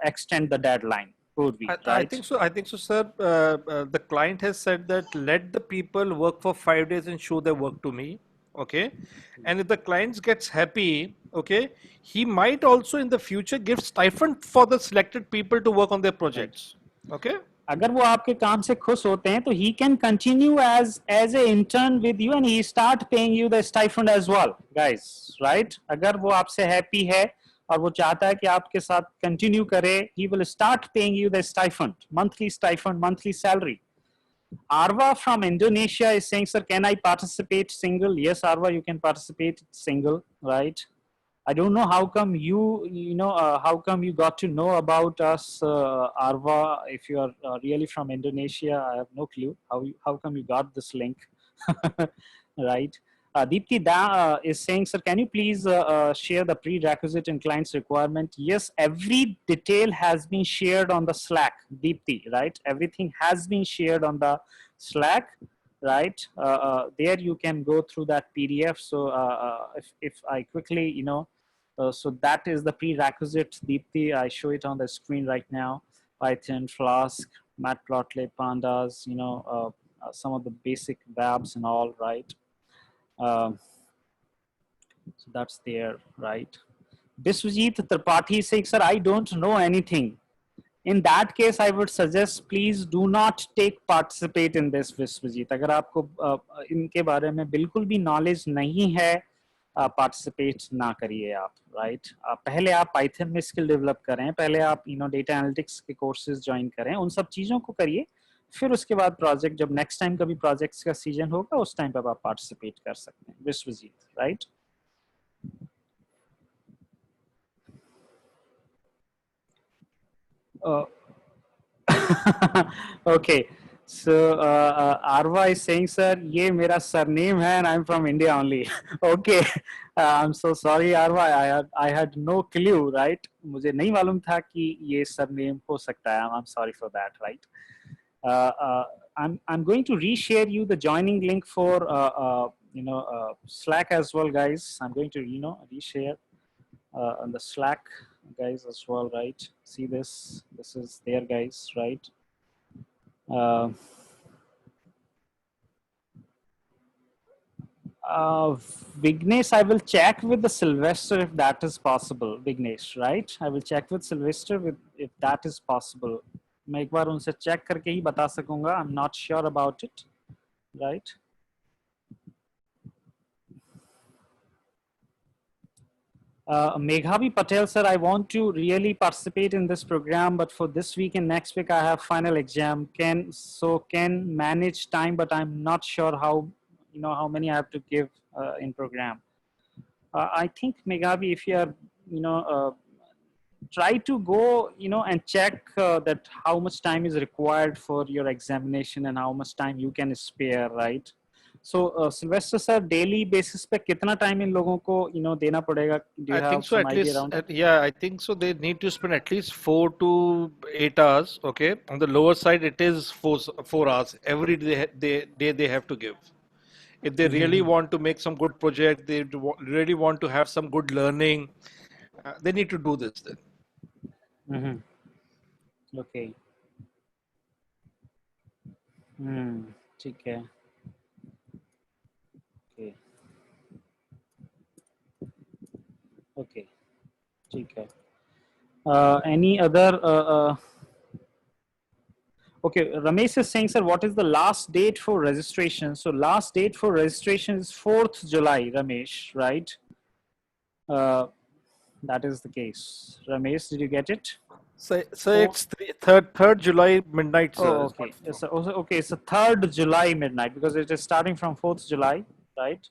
extend the deadline. Purvi, I right? think so. I think so, sir. The client has said that let the people work for 5 days and show their work to me. Okay. And if the client gets happy, okay, he might also in the future give stipend for the selected people to work on their Right. projects. Okay. अगर वो आपके काम से खुश होते हैं तो he can continue as a intern with you and he start paying you the stipend as well, guys, right? अगर वो आपसे happy है और वो चाहता है कि आपके साथ continue करे, he will start paying you the stipend, monthly salary. Arva from Indonesia is saying, sir, can I participate single? Yes, Arva, you can participate single, right? I don't know how come how come you got to know about us, Arva. If you are really from Indonesia, I have no clue how come you got this link, right? Deepti Da is saying, sir, can you please share the prerequisite and client's requirement? Yes, every detail has been shared on the Slack, Deepti, right? Everything has been shared on the Slack, right? There you can go through that PDF. So if I quickly, so that is the prerequisite, Deepti. I show it on the screen right now. Python, Flask, Matplotlib, Pandas, some of the basic verbs and all, right? So that's there, right? Biswajit Tripathi saying, sir, I don't know anything. In that case, I would suggest please do not participate in this, Viswajit. अगर आपको इनके बारे में बिल्कुल भी knowledge नहीं है, participate ना करिए आप, right? पहले आप Python में skill develop करें, पहले आप data analytics के courses join करें, उन सब चीजों को करिए, फिर उसके बाद project जब next time कभी projects का season होगा, उस time पर आप participate कर सकते हैं, Vishwajeet, right? Okay. So Arva is saying, sir, ये मेरा surname है and I'm from India only. Okay. I'm so sorry, Arva. I had no clue, right? मुझे नहीं मालूम था कि ये surname हो सकता है. I'm sorry for that, right? I'm going to reshare you the joining link for Slack as well, guys. I'm going to reshare on the Slack, guys, as well, right? See this. This is there, guys, right? Vignesh, I will check with the Sylvester if that is possible. Vignesh, right? I will check with Sylvester if that is possible. मैं एक बार उनसे check करके ही बता सकूंगा. I'm not sure about it, right? Meghavi Patel, sir, I want to really participate in this program, but for this week and next week I have final exam. Can manage time, but I'm not sure how many I have to give in program. I think Meghavi, if you are try to go and check that how much time is required for your examination and how much time you can spare, right? So Sylvester sir, daily basis पे कितना time इन लोगों को देना पड़ेगा? Do you I think have so. some At idea least, around it? yeah, I think so. They need to spend at least 4 to 8 hours. Okay, on the lower side, it is 4 hours every day they have to give. If they really want to make some good project, they really want to have some good learning, they need to do this then. Mm-hmm. Okay. ठीक है. Okay. Okay. Okay. Any other? Okay, Ramesh is saying, sir, what is the last date for registration? So last date for registration is 4th July, Ramesh, right? That is the case. Ramesh, did you get it? So Four. it's 3rd July midnight, Oh, sir. It's okay. not Yes, sir. Also, okay, it's the 3rd July midnight because it is starting from 4th July, right?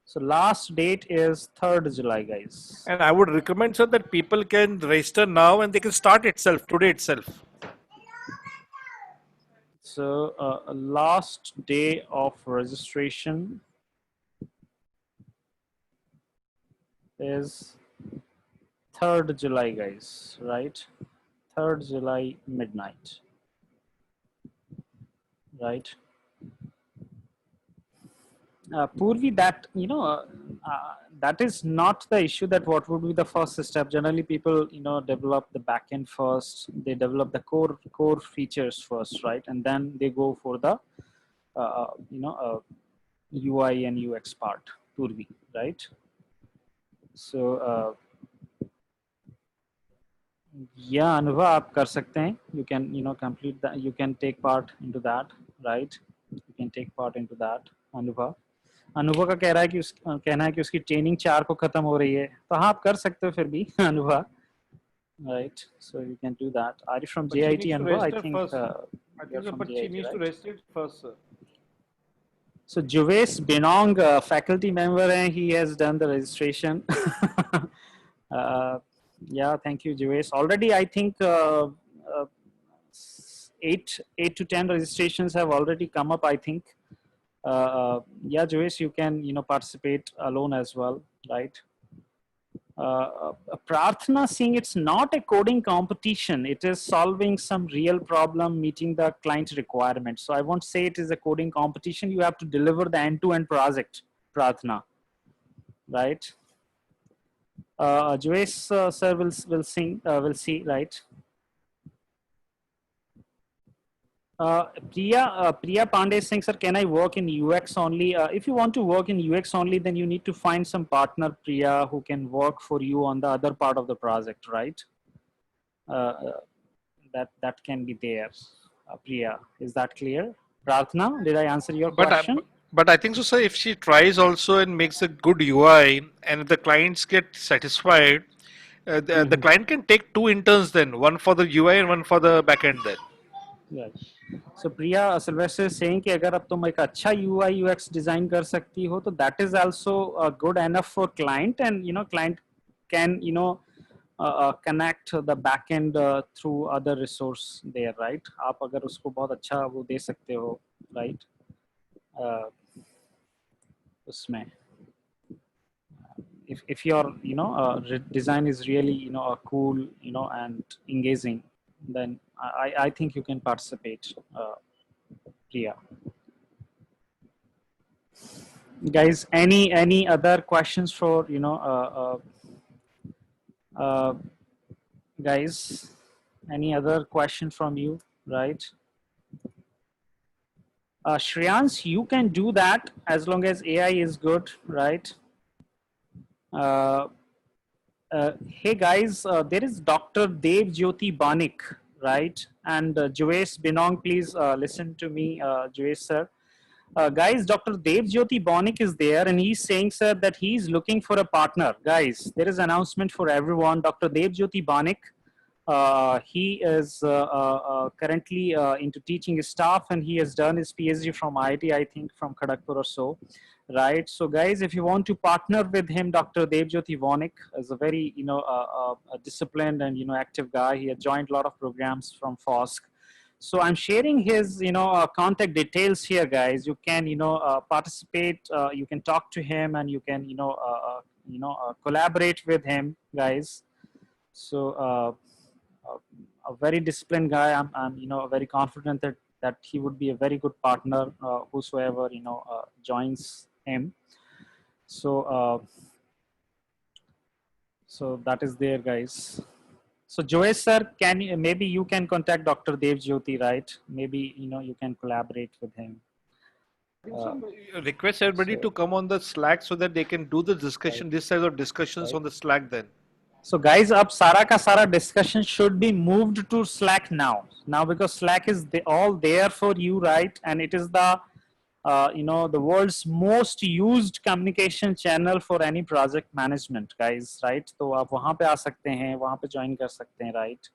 So last date is 3rd July, guys. And I would recommend, sir, that people can register now and they can start itself today itself. So last day of registration is 3rd July, guys, right? 3rd July midnight, right? Purvi, that that is not the issue. That what would be the first step? Generally, people develop the backend first. They develop the core features first, right? And then they go for the UI and UX part. Purvi, right? So yeah, Anuva, आप कर सकते हैं. You can complete that. You can take part into that, right? You can take part into that, Anuva. अनुभव का कह रहा है कि कहना है कि उसकी ट्रेनिंग 4 को खत्म हो रही है, तो हाँ आप कर सकते हो फिर भी अनुभव, right? So you can do that. Are you from But she JIT, needs to Anuva? I register think first. I you're think so, from but she JIT, needs to right? register it first, sir. So Juves Binong, faculty member, and he has done the registration. uh, yeah, thank you, Juves. Already, I think 8 to 10 registrations have already come up. I think. Yeah, Juves, you can participate alone as well, right? Prarthana saying it's not a coding competition. It is solving some real problem, meeting the client requirement. So I won't say it is a coding competition. You have to deliver the end-to-end project, Prarthana, right? Joyce sir will see, right? Priya Pandey is saying, sir, can I work in UX only? If you want to work in UX only, then you need to find some partner, Priya, who can work for you on the other part of the project, right? Uh, that can be there. Priya, is that clear? Prarthana, did I answer your But I, question? but I think so, sir. If she tries also and makes a good UI, and if the clients get satisfied, the Mhm. client can take 2 interns then, one for the UI and one for the backend then. Right. So Priya Sylvester is saying कि अगर अब तुम एक अच्छा UI UX design कर सकती हो तो that is also good enough for client, and client can connect the backend through other resource there, right? आप अगर उसको बहुत अच्छा वो दे सकते हो, right? उसमें if your design is really cool and engaging, then I think you can participate, Priya. Guys, any other questions for guys, any other question from you, right? Shreyans, you can do that as long as AI is good, right? uh, hey guys, there is Dr. Dev Jyoti Banik, right? And Joes Binong, please listen to me, Joes sir. Guys, Dr. Dev Jyoti Banik is there, and he's saying, sir, that he's looking for a partner. Guys, there is an announcement for everyone. Dr. Dev Jyoti Banik, he is currently into teaching his staff, and he has done his PhD from IIT, I think, from Kharagpur or so, right? So, guys, if you want to partner with him, Dr. Devjyoti Vonik is a very, a disciplined and active guy. He has joined a lot of programs from FOSC. So I'm sharing his, contact details here, guys. You can, participate. You can talk to him, and you can, collaborate with him, guys. So a very disciplined guy. I'm very confident that he would be a very good partner, whosoever joins him. So so that is there, guys. So Joesh sir, can you, maybe you can contact Dr. Dev Jyoti, right? Maybe you can collaborate with him. Request everybody to come on the Slack so that they can do the discussion, this type of discussions on the Slack then. So guys, अब सारा का सारा discussion should be moved to Slack now because Slack is all there for you, right? And it is the the world's most used communication channel for any project management, guys, right? तो आप वहाँ पे आ सकते हैं, वहाँ पे join कर सकते हैं, right?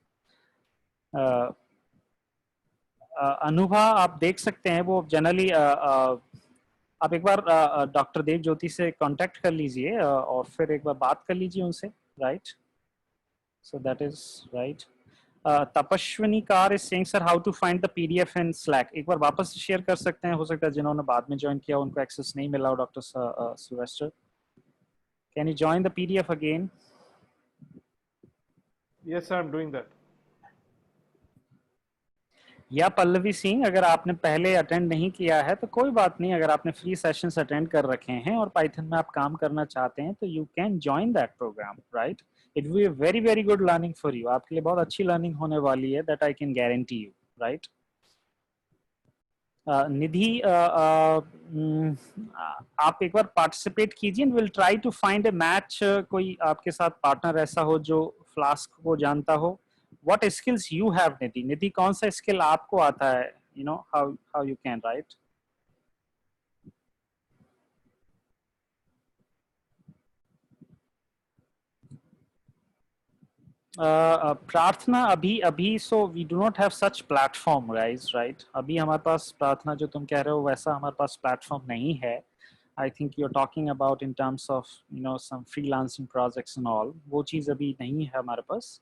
अनुभा आप देख सकते हैं, वो जनरली आप एक बार डॉक्टर देव ज्योति से कांटेक्ट कर लीजिए और फिर एक बार बात कर लीजिए उनसे, right? So that is right. Tapaswini Kar is saying sir how to find the PDF in Slack. एक बार वापस शेयर कर सकते हैं, हो सकता है जिन्होंने बाद में ज्वाइन किया उनको एक्सेस नहीं मिला. Doctor Sylvester, can you join the PDF again? Yes, I am doing that. या पल्लवी सिंह, अगर आपने पहले अटेंड नहीं किया है तो कोई बात नहीं, अगर आपने फ्री सेशंस अटेंड कर रखे हैं और पाइथन में आप काम करना चाहते हैं तो you can join that program, right? It will be very very good learning for you. आपके लिए बहुत अच्छी लर्निंग होने वाली है, that I can guarantee you, right? Nidhi, आप एक बार पार्टिसिपेट कीजिए and will try to find a match. कोई आपके साथ पार्टनर ऐसा हो जो फ्लास्क को जानता हो. What skills you have, Nidhi? Nidhi, कौन सा स्किल आपको आता है? You know how you can, right? प्रार्थना अभी so we do not have such platform, guys, right? अभी हमारे पास प्रार्थना जो तुम कह रहे हो वैसा हमारे पास प्लेटफॉर्म नहीं है. I think you're talking about in terms of some freelancing projects and all. वो चीज़ अभी नहीं है हमारे पास.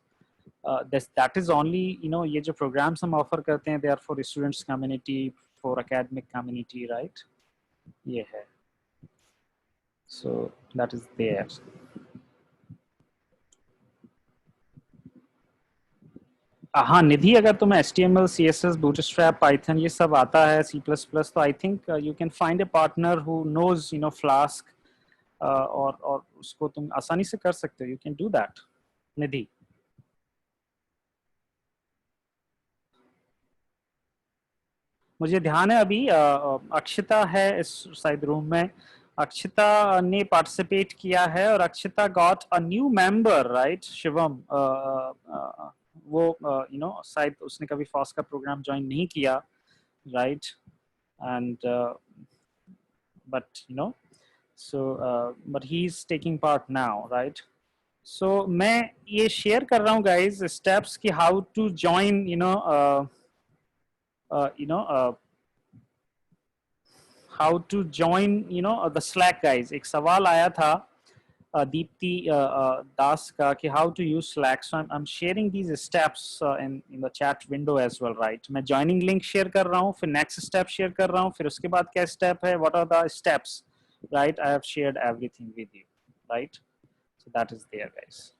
That is only ये जो programs हम offer करते हैं, they are for students community, for academic community, right? ये है. So that is there. हाँ निधि, अगर तुम्हें HTML, CSS, Bootstrap, Python ये सब आता है, C++, तो I think you can find a partner who knows Flask और उसको तुम आसानी से कर सकते हो. You can do that, निधि. मुझे ध्यान है अभी अक्षिता है इस साइड रूम में. अक्षिता ने पार्टिसिपेट किया है और Akshita got a new member, right? Shivam, वो शायद उसने कभी फॉस का प्रोग्राम ज्वाइन नहीं किया, right? And but he is taking part now, right? So मैं ये शेयर कर रहा हूँ गाइज स्टेप्स कि how to join how to join the Slack, guys. एक सवाल आया था दीप्ति दास का कि how to use Slack. So I'm sharing these steps in the chat window as well, right? मैं joining link share कर रहा हूँ, फिर next step share कर रहा हूँ, फिर उसके बाद क्या step है, what are the steps, right? I have shared everything with you, right? So that is there, guys.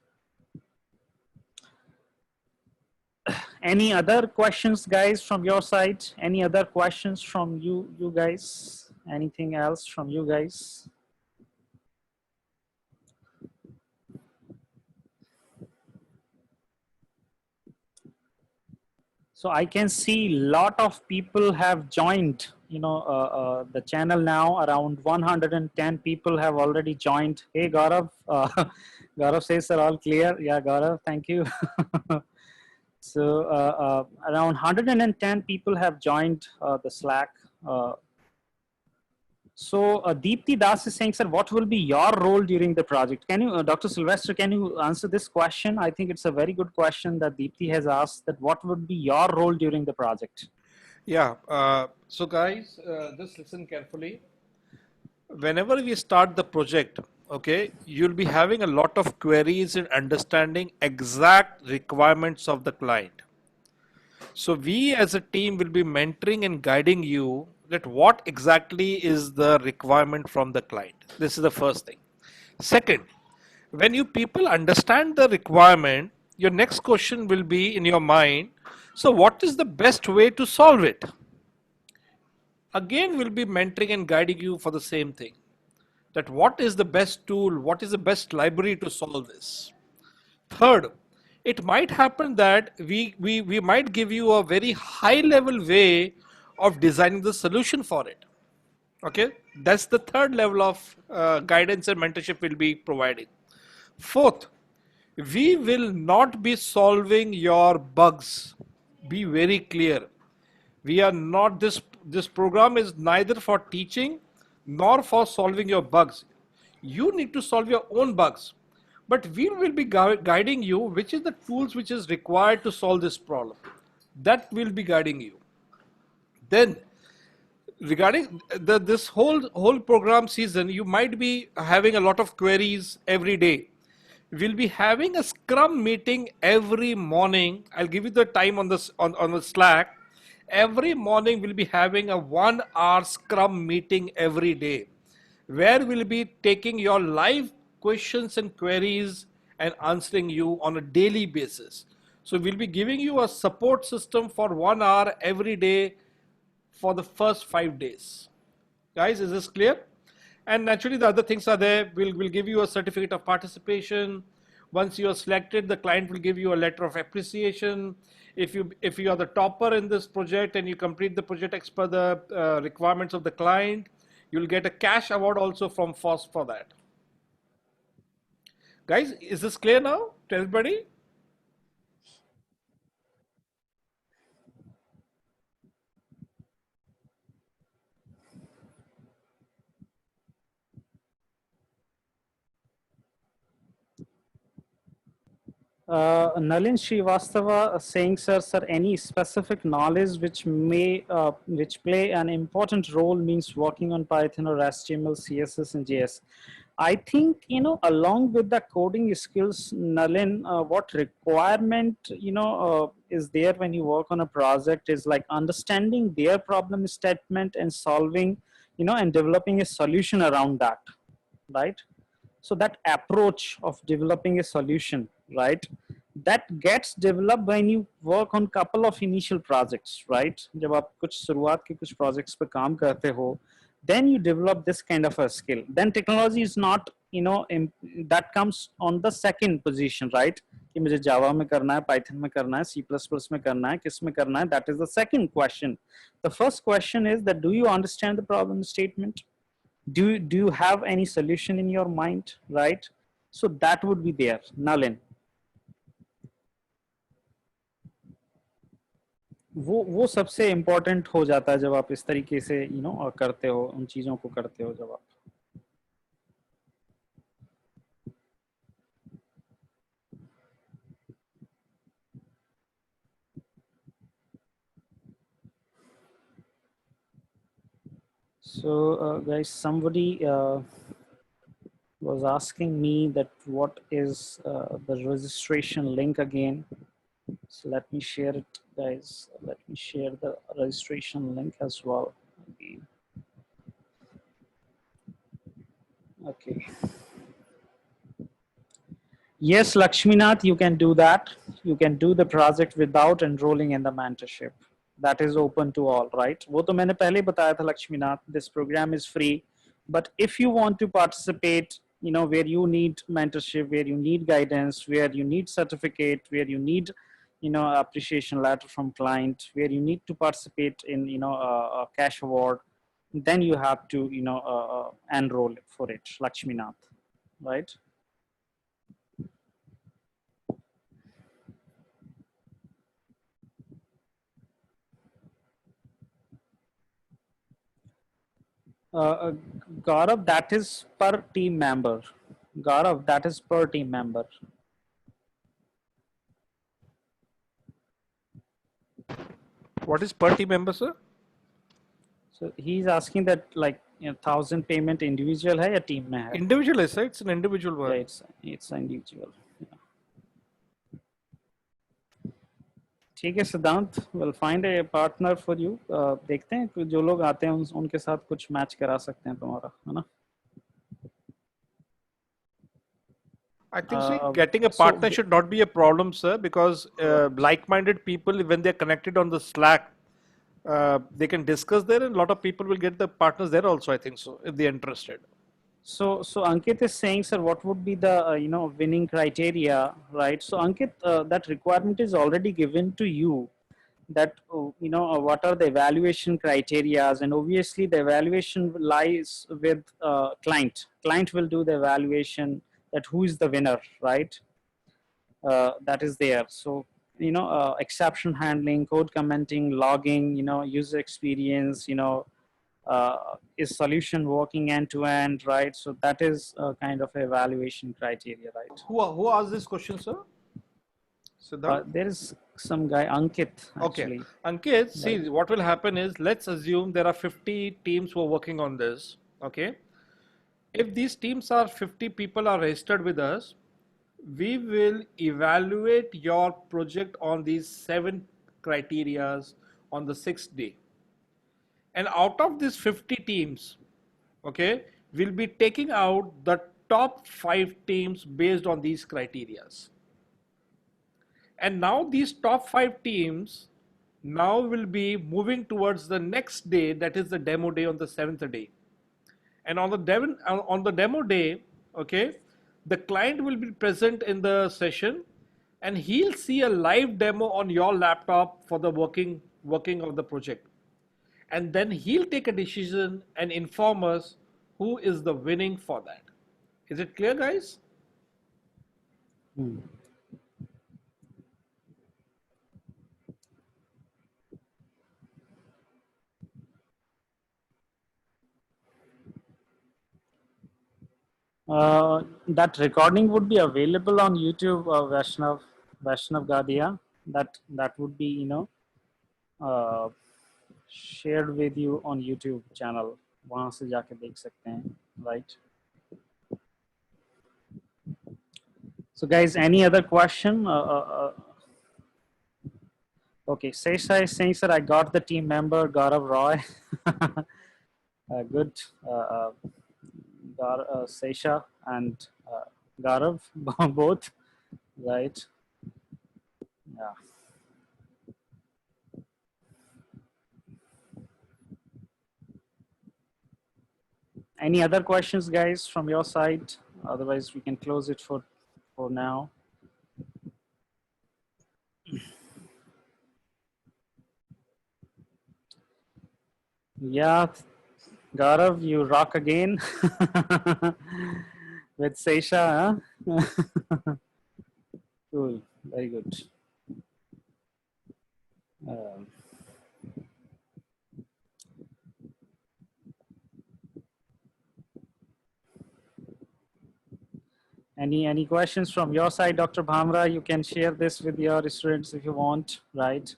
Any other questions, guys, from your side? Any other questions from you guys? Anything else from you guys? So I can see lot of people have joined the channel now. Around 110 people have already joined. Hey Gaurav, Gaurav says sir, all clear. Yeah, Gaurav, thank you. So around 110 people have joined the Slack. So Deepthi Das is saying, sir, what will be your role during the project? Can you, Dr. Sylvester, can you answer this question? I think it's a very good question that Deepthi has asked, that what would be your role during the project? Yeah, so guys, just listen carefully. Whenever we start the project, okay, you'll be having a lot of queries in understanding exact requirements of the client. So we as a team will be mentoring and guiding you that what exactly is the requirement from the client. This is the first thing. Second, when you people understand the requirement, your next question will be in your mind, so what is the best way to solve it? Again, we'll be mentoring and guiding you for the same thing. That what is the best tool, what is the best library to solve this. Third, it might happen that we might give you a very high level way of designing the solution for it. Okay, that's the third level of guidance and mentorship we'll be providing. Fourth, we will not be solving your bugs. Be very clear. We are not this program is neither for teaching nor for solving your bugs. You need to solve your own bugs. But we will be guiding you which is the tools which is required to solve this problem. That will be guiding you. Then regarding this whole program season, you might be having a lot of queries every day. We'll be having a Scrum meeting every morning. I'll give you the time on this on the Slack. Every morning we'll be having a 1 hour Scrum meeting every day, where we'll be taking your live questions and queries and answering you on a daily basis. So we'll be giving you a support system for 1 hour every day for the first 5 days. Guys, is this clear? And naturally, the other things are there. We'll give you a certificate of participation. Once you are selected, the client will give you a letter of appreciation. If you are the topper in this project and you complete the project as per the requirements of the client, you'll get a cash award also from FOSS for that. Guys, is this clear now to everybody? Nalin Srivastava saying, sir, any specific knowledge which play an important role means working on Python or HTML, CSS, and JS. I think, along with the coding skills, Nalin, what requirement, is there when you work on a project is like understanding their problem statement and solving, and developing a solution around that, right? So that approach of developing a solution, right, that gets developed when you work on couple of initial projects, right? जब आप कुछ शुरुआत के कुछ projects पे काम करते हो, then you develop this kind of a skill. Then technology is not, that comes on the second position, right? कि मुझे Java में करना है, Python में करना है, C++ में करना है, किस में करना है? That is the second question. The first question is that do you understand the problem statement? Do you have any solution in your mind, right? So that would be there. Nalin, वो सबसे important हो जाता है जब आप इस तरीके से करते हो, उन चीजों को करते हो जब आप. So guys, somebody was asking me that what is the registration link again. So let me share it, guys. Let me share the registration link as well. Okay. Yes, Lakshminath, you can do that. You can do the project without enrolling in the mentorship. That is open to all, right? वो तो मैंने पहले बताया था, Lakshminath. This program is free, but if you want to participate, where you need mentorship, where you need guidance, where you need certificate, where you need, appreciation letter from client, where you need to participate in, a cash award, then you have to, enroll for it, Lakshminath, right? Gaurav, that is per team member. Gaurav, that is per team member. What is per team member, sir? So he's asking that like 1,000 payment individual है या team में है? Individual is, it's an individual one. Yeah, it's individual. ठीक है सिद्धांत, we'll find a partner for you. देखते हैं जो लोग आते हैं उनके साथ कुछ मैच करा सकते हैं तुम्हारा, है ना? I think getting a partner should not be a problem, sir, because like-minded people, when they're connected on the Slack, they can discuss there, and a lot of people will get the partners there also, I think so, if they're interested. So Ankit is saying, sir, what would be the winning criteria, right? So Ankit, that requirement is already given to you. that what are the evaluation criterias, and obviously the evaluation lies with client will do the evaluation, that who is the winner, right? That is there. So exception handling, code commenting, logging, user experience, is solution working end to end, right? So that is kind of evaluation criteria, right? Who asked this question, sir? Siddharth? There is some guy, Ankit, Okay, actually. Ankit, see, Right. what will happen is, let's assume there are 50 teams who are working on this. Okay, if these teams are 50 people are registered with us, we will evaluate your project on these 7 criterias on the 6th day. And out of these 50 teams, okay, we'll be taking out the top 5 teams based on these criterias. And now these top 5 teams now will be moving towards the next day, that is the demo day on the 7th day. And on the demo day, okay, the client will be present in the session, and he'll see a live demo on your laptop for the working of the project. And then he'll take a decision and inform us who is the winning for that. Is it clear, guys? Hmm. That recording would be available on YouTube, Vaishnav Gadia. That would be uh, shared with you on YouTube channel. वहाँ से जाके देख सकते हैं, right? So guys, any other question? Okay, Sesha is saying, sir, I got the team member Gaurav Roy. Good. Sesha and Gaurav, both, right? Yeah. Any other questions, guys, from your side? Otherwise, we can close it for now. Yeah, Gaurav, you rock again with Sesha, huh? Cool, very good. Um, any questions from your side, Dr. Bhamra? You can share this with your students if you want, right?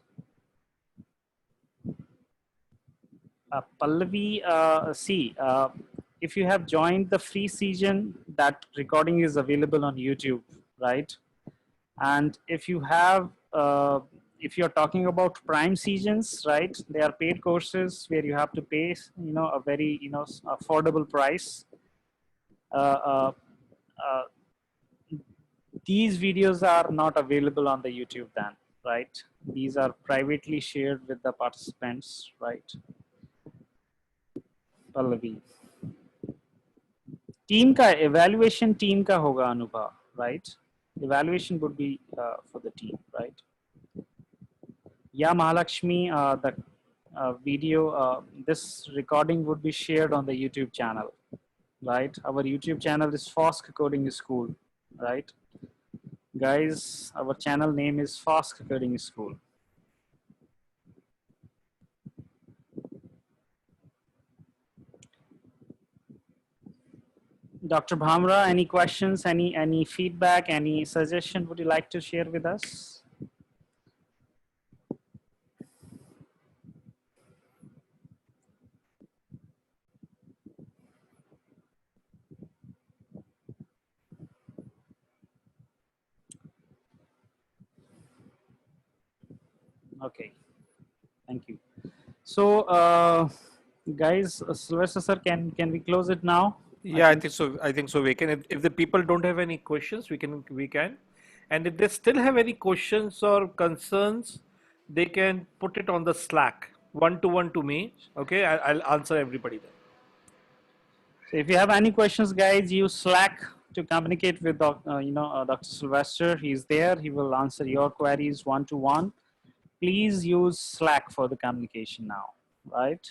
Pallavi, see, if you have joined the free season, that recording is available on YouTube, right? And if you have, if you're talking about prime seasons, right? They are paid courses where you have to pay, a very, affordable price. These videos are not available on the YouTube then, right? These are privately shared with the participants, right? Pallavi. Team का evaluation team का होगा अनुभव, right? Evaluation would be for the team, right? Yeah, Mahalakshmi, the video, this recording would be shared on the YouTube channel, right? Our YouTube channel is Fosk Coding School, right? Guys, our channel name is Fosk Coding School. Dr. Bhamra, any questions, any feedback, any suggestion would you like to share with us? Okay, thank you. So, guys, Sylvester sir, can we close it now? Yeah, I think so. I think so. We can. If the people don't have any questions, we can. And if they still have any questions or concerns, they can put it on the Slack, one to me. Okay, I'll answer everybody there. So if you have any questions, guys, use Slack to communicate with Dr. Sylvester. He's there. He will answer your queries one to one. please use Slack for the communication now, right?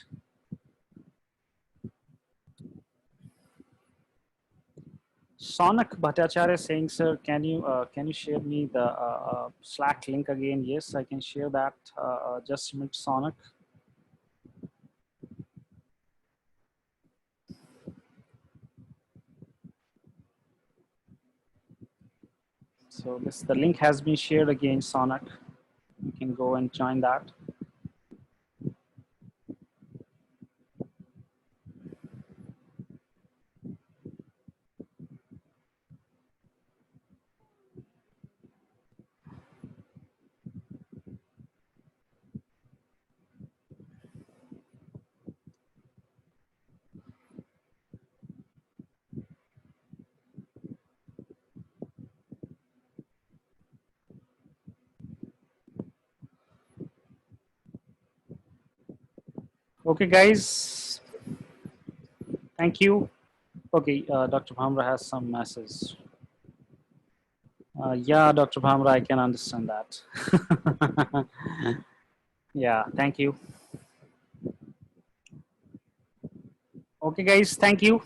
Sonak Bhattacharya saying, sir, can you share me the Slack link again? Yes, I can share that. Just a minute, Sonak. So the link has been shared again, Sonak. You can go and join that. Okay, guys. Thank you. Okay, Dr. Bhamra has some message. Yeah, Dr. Bhamra, I can understand that. Yeah, thank you. Okay, guys, thank you.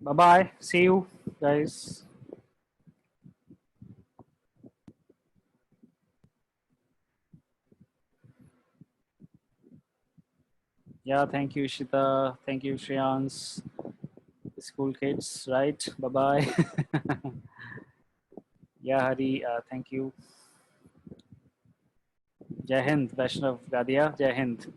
Bye-bye. See you, guys. Yeah, thank you, Ishita. Thank you, Shreyans. School kids, right? Bye-bye. Yeah, Hari, thank you. Jai Hind, Vaishnav Gadia, Jai Hind.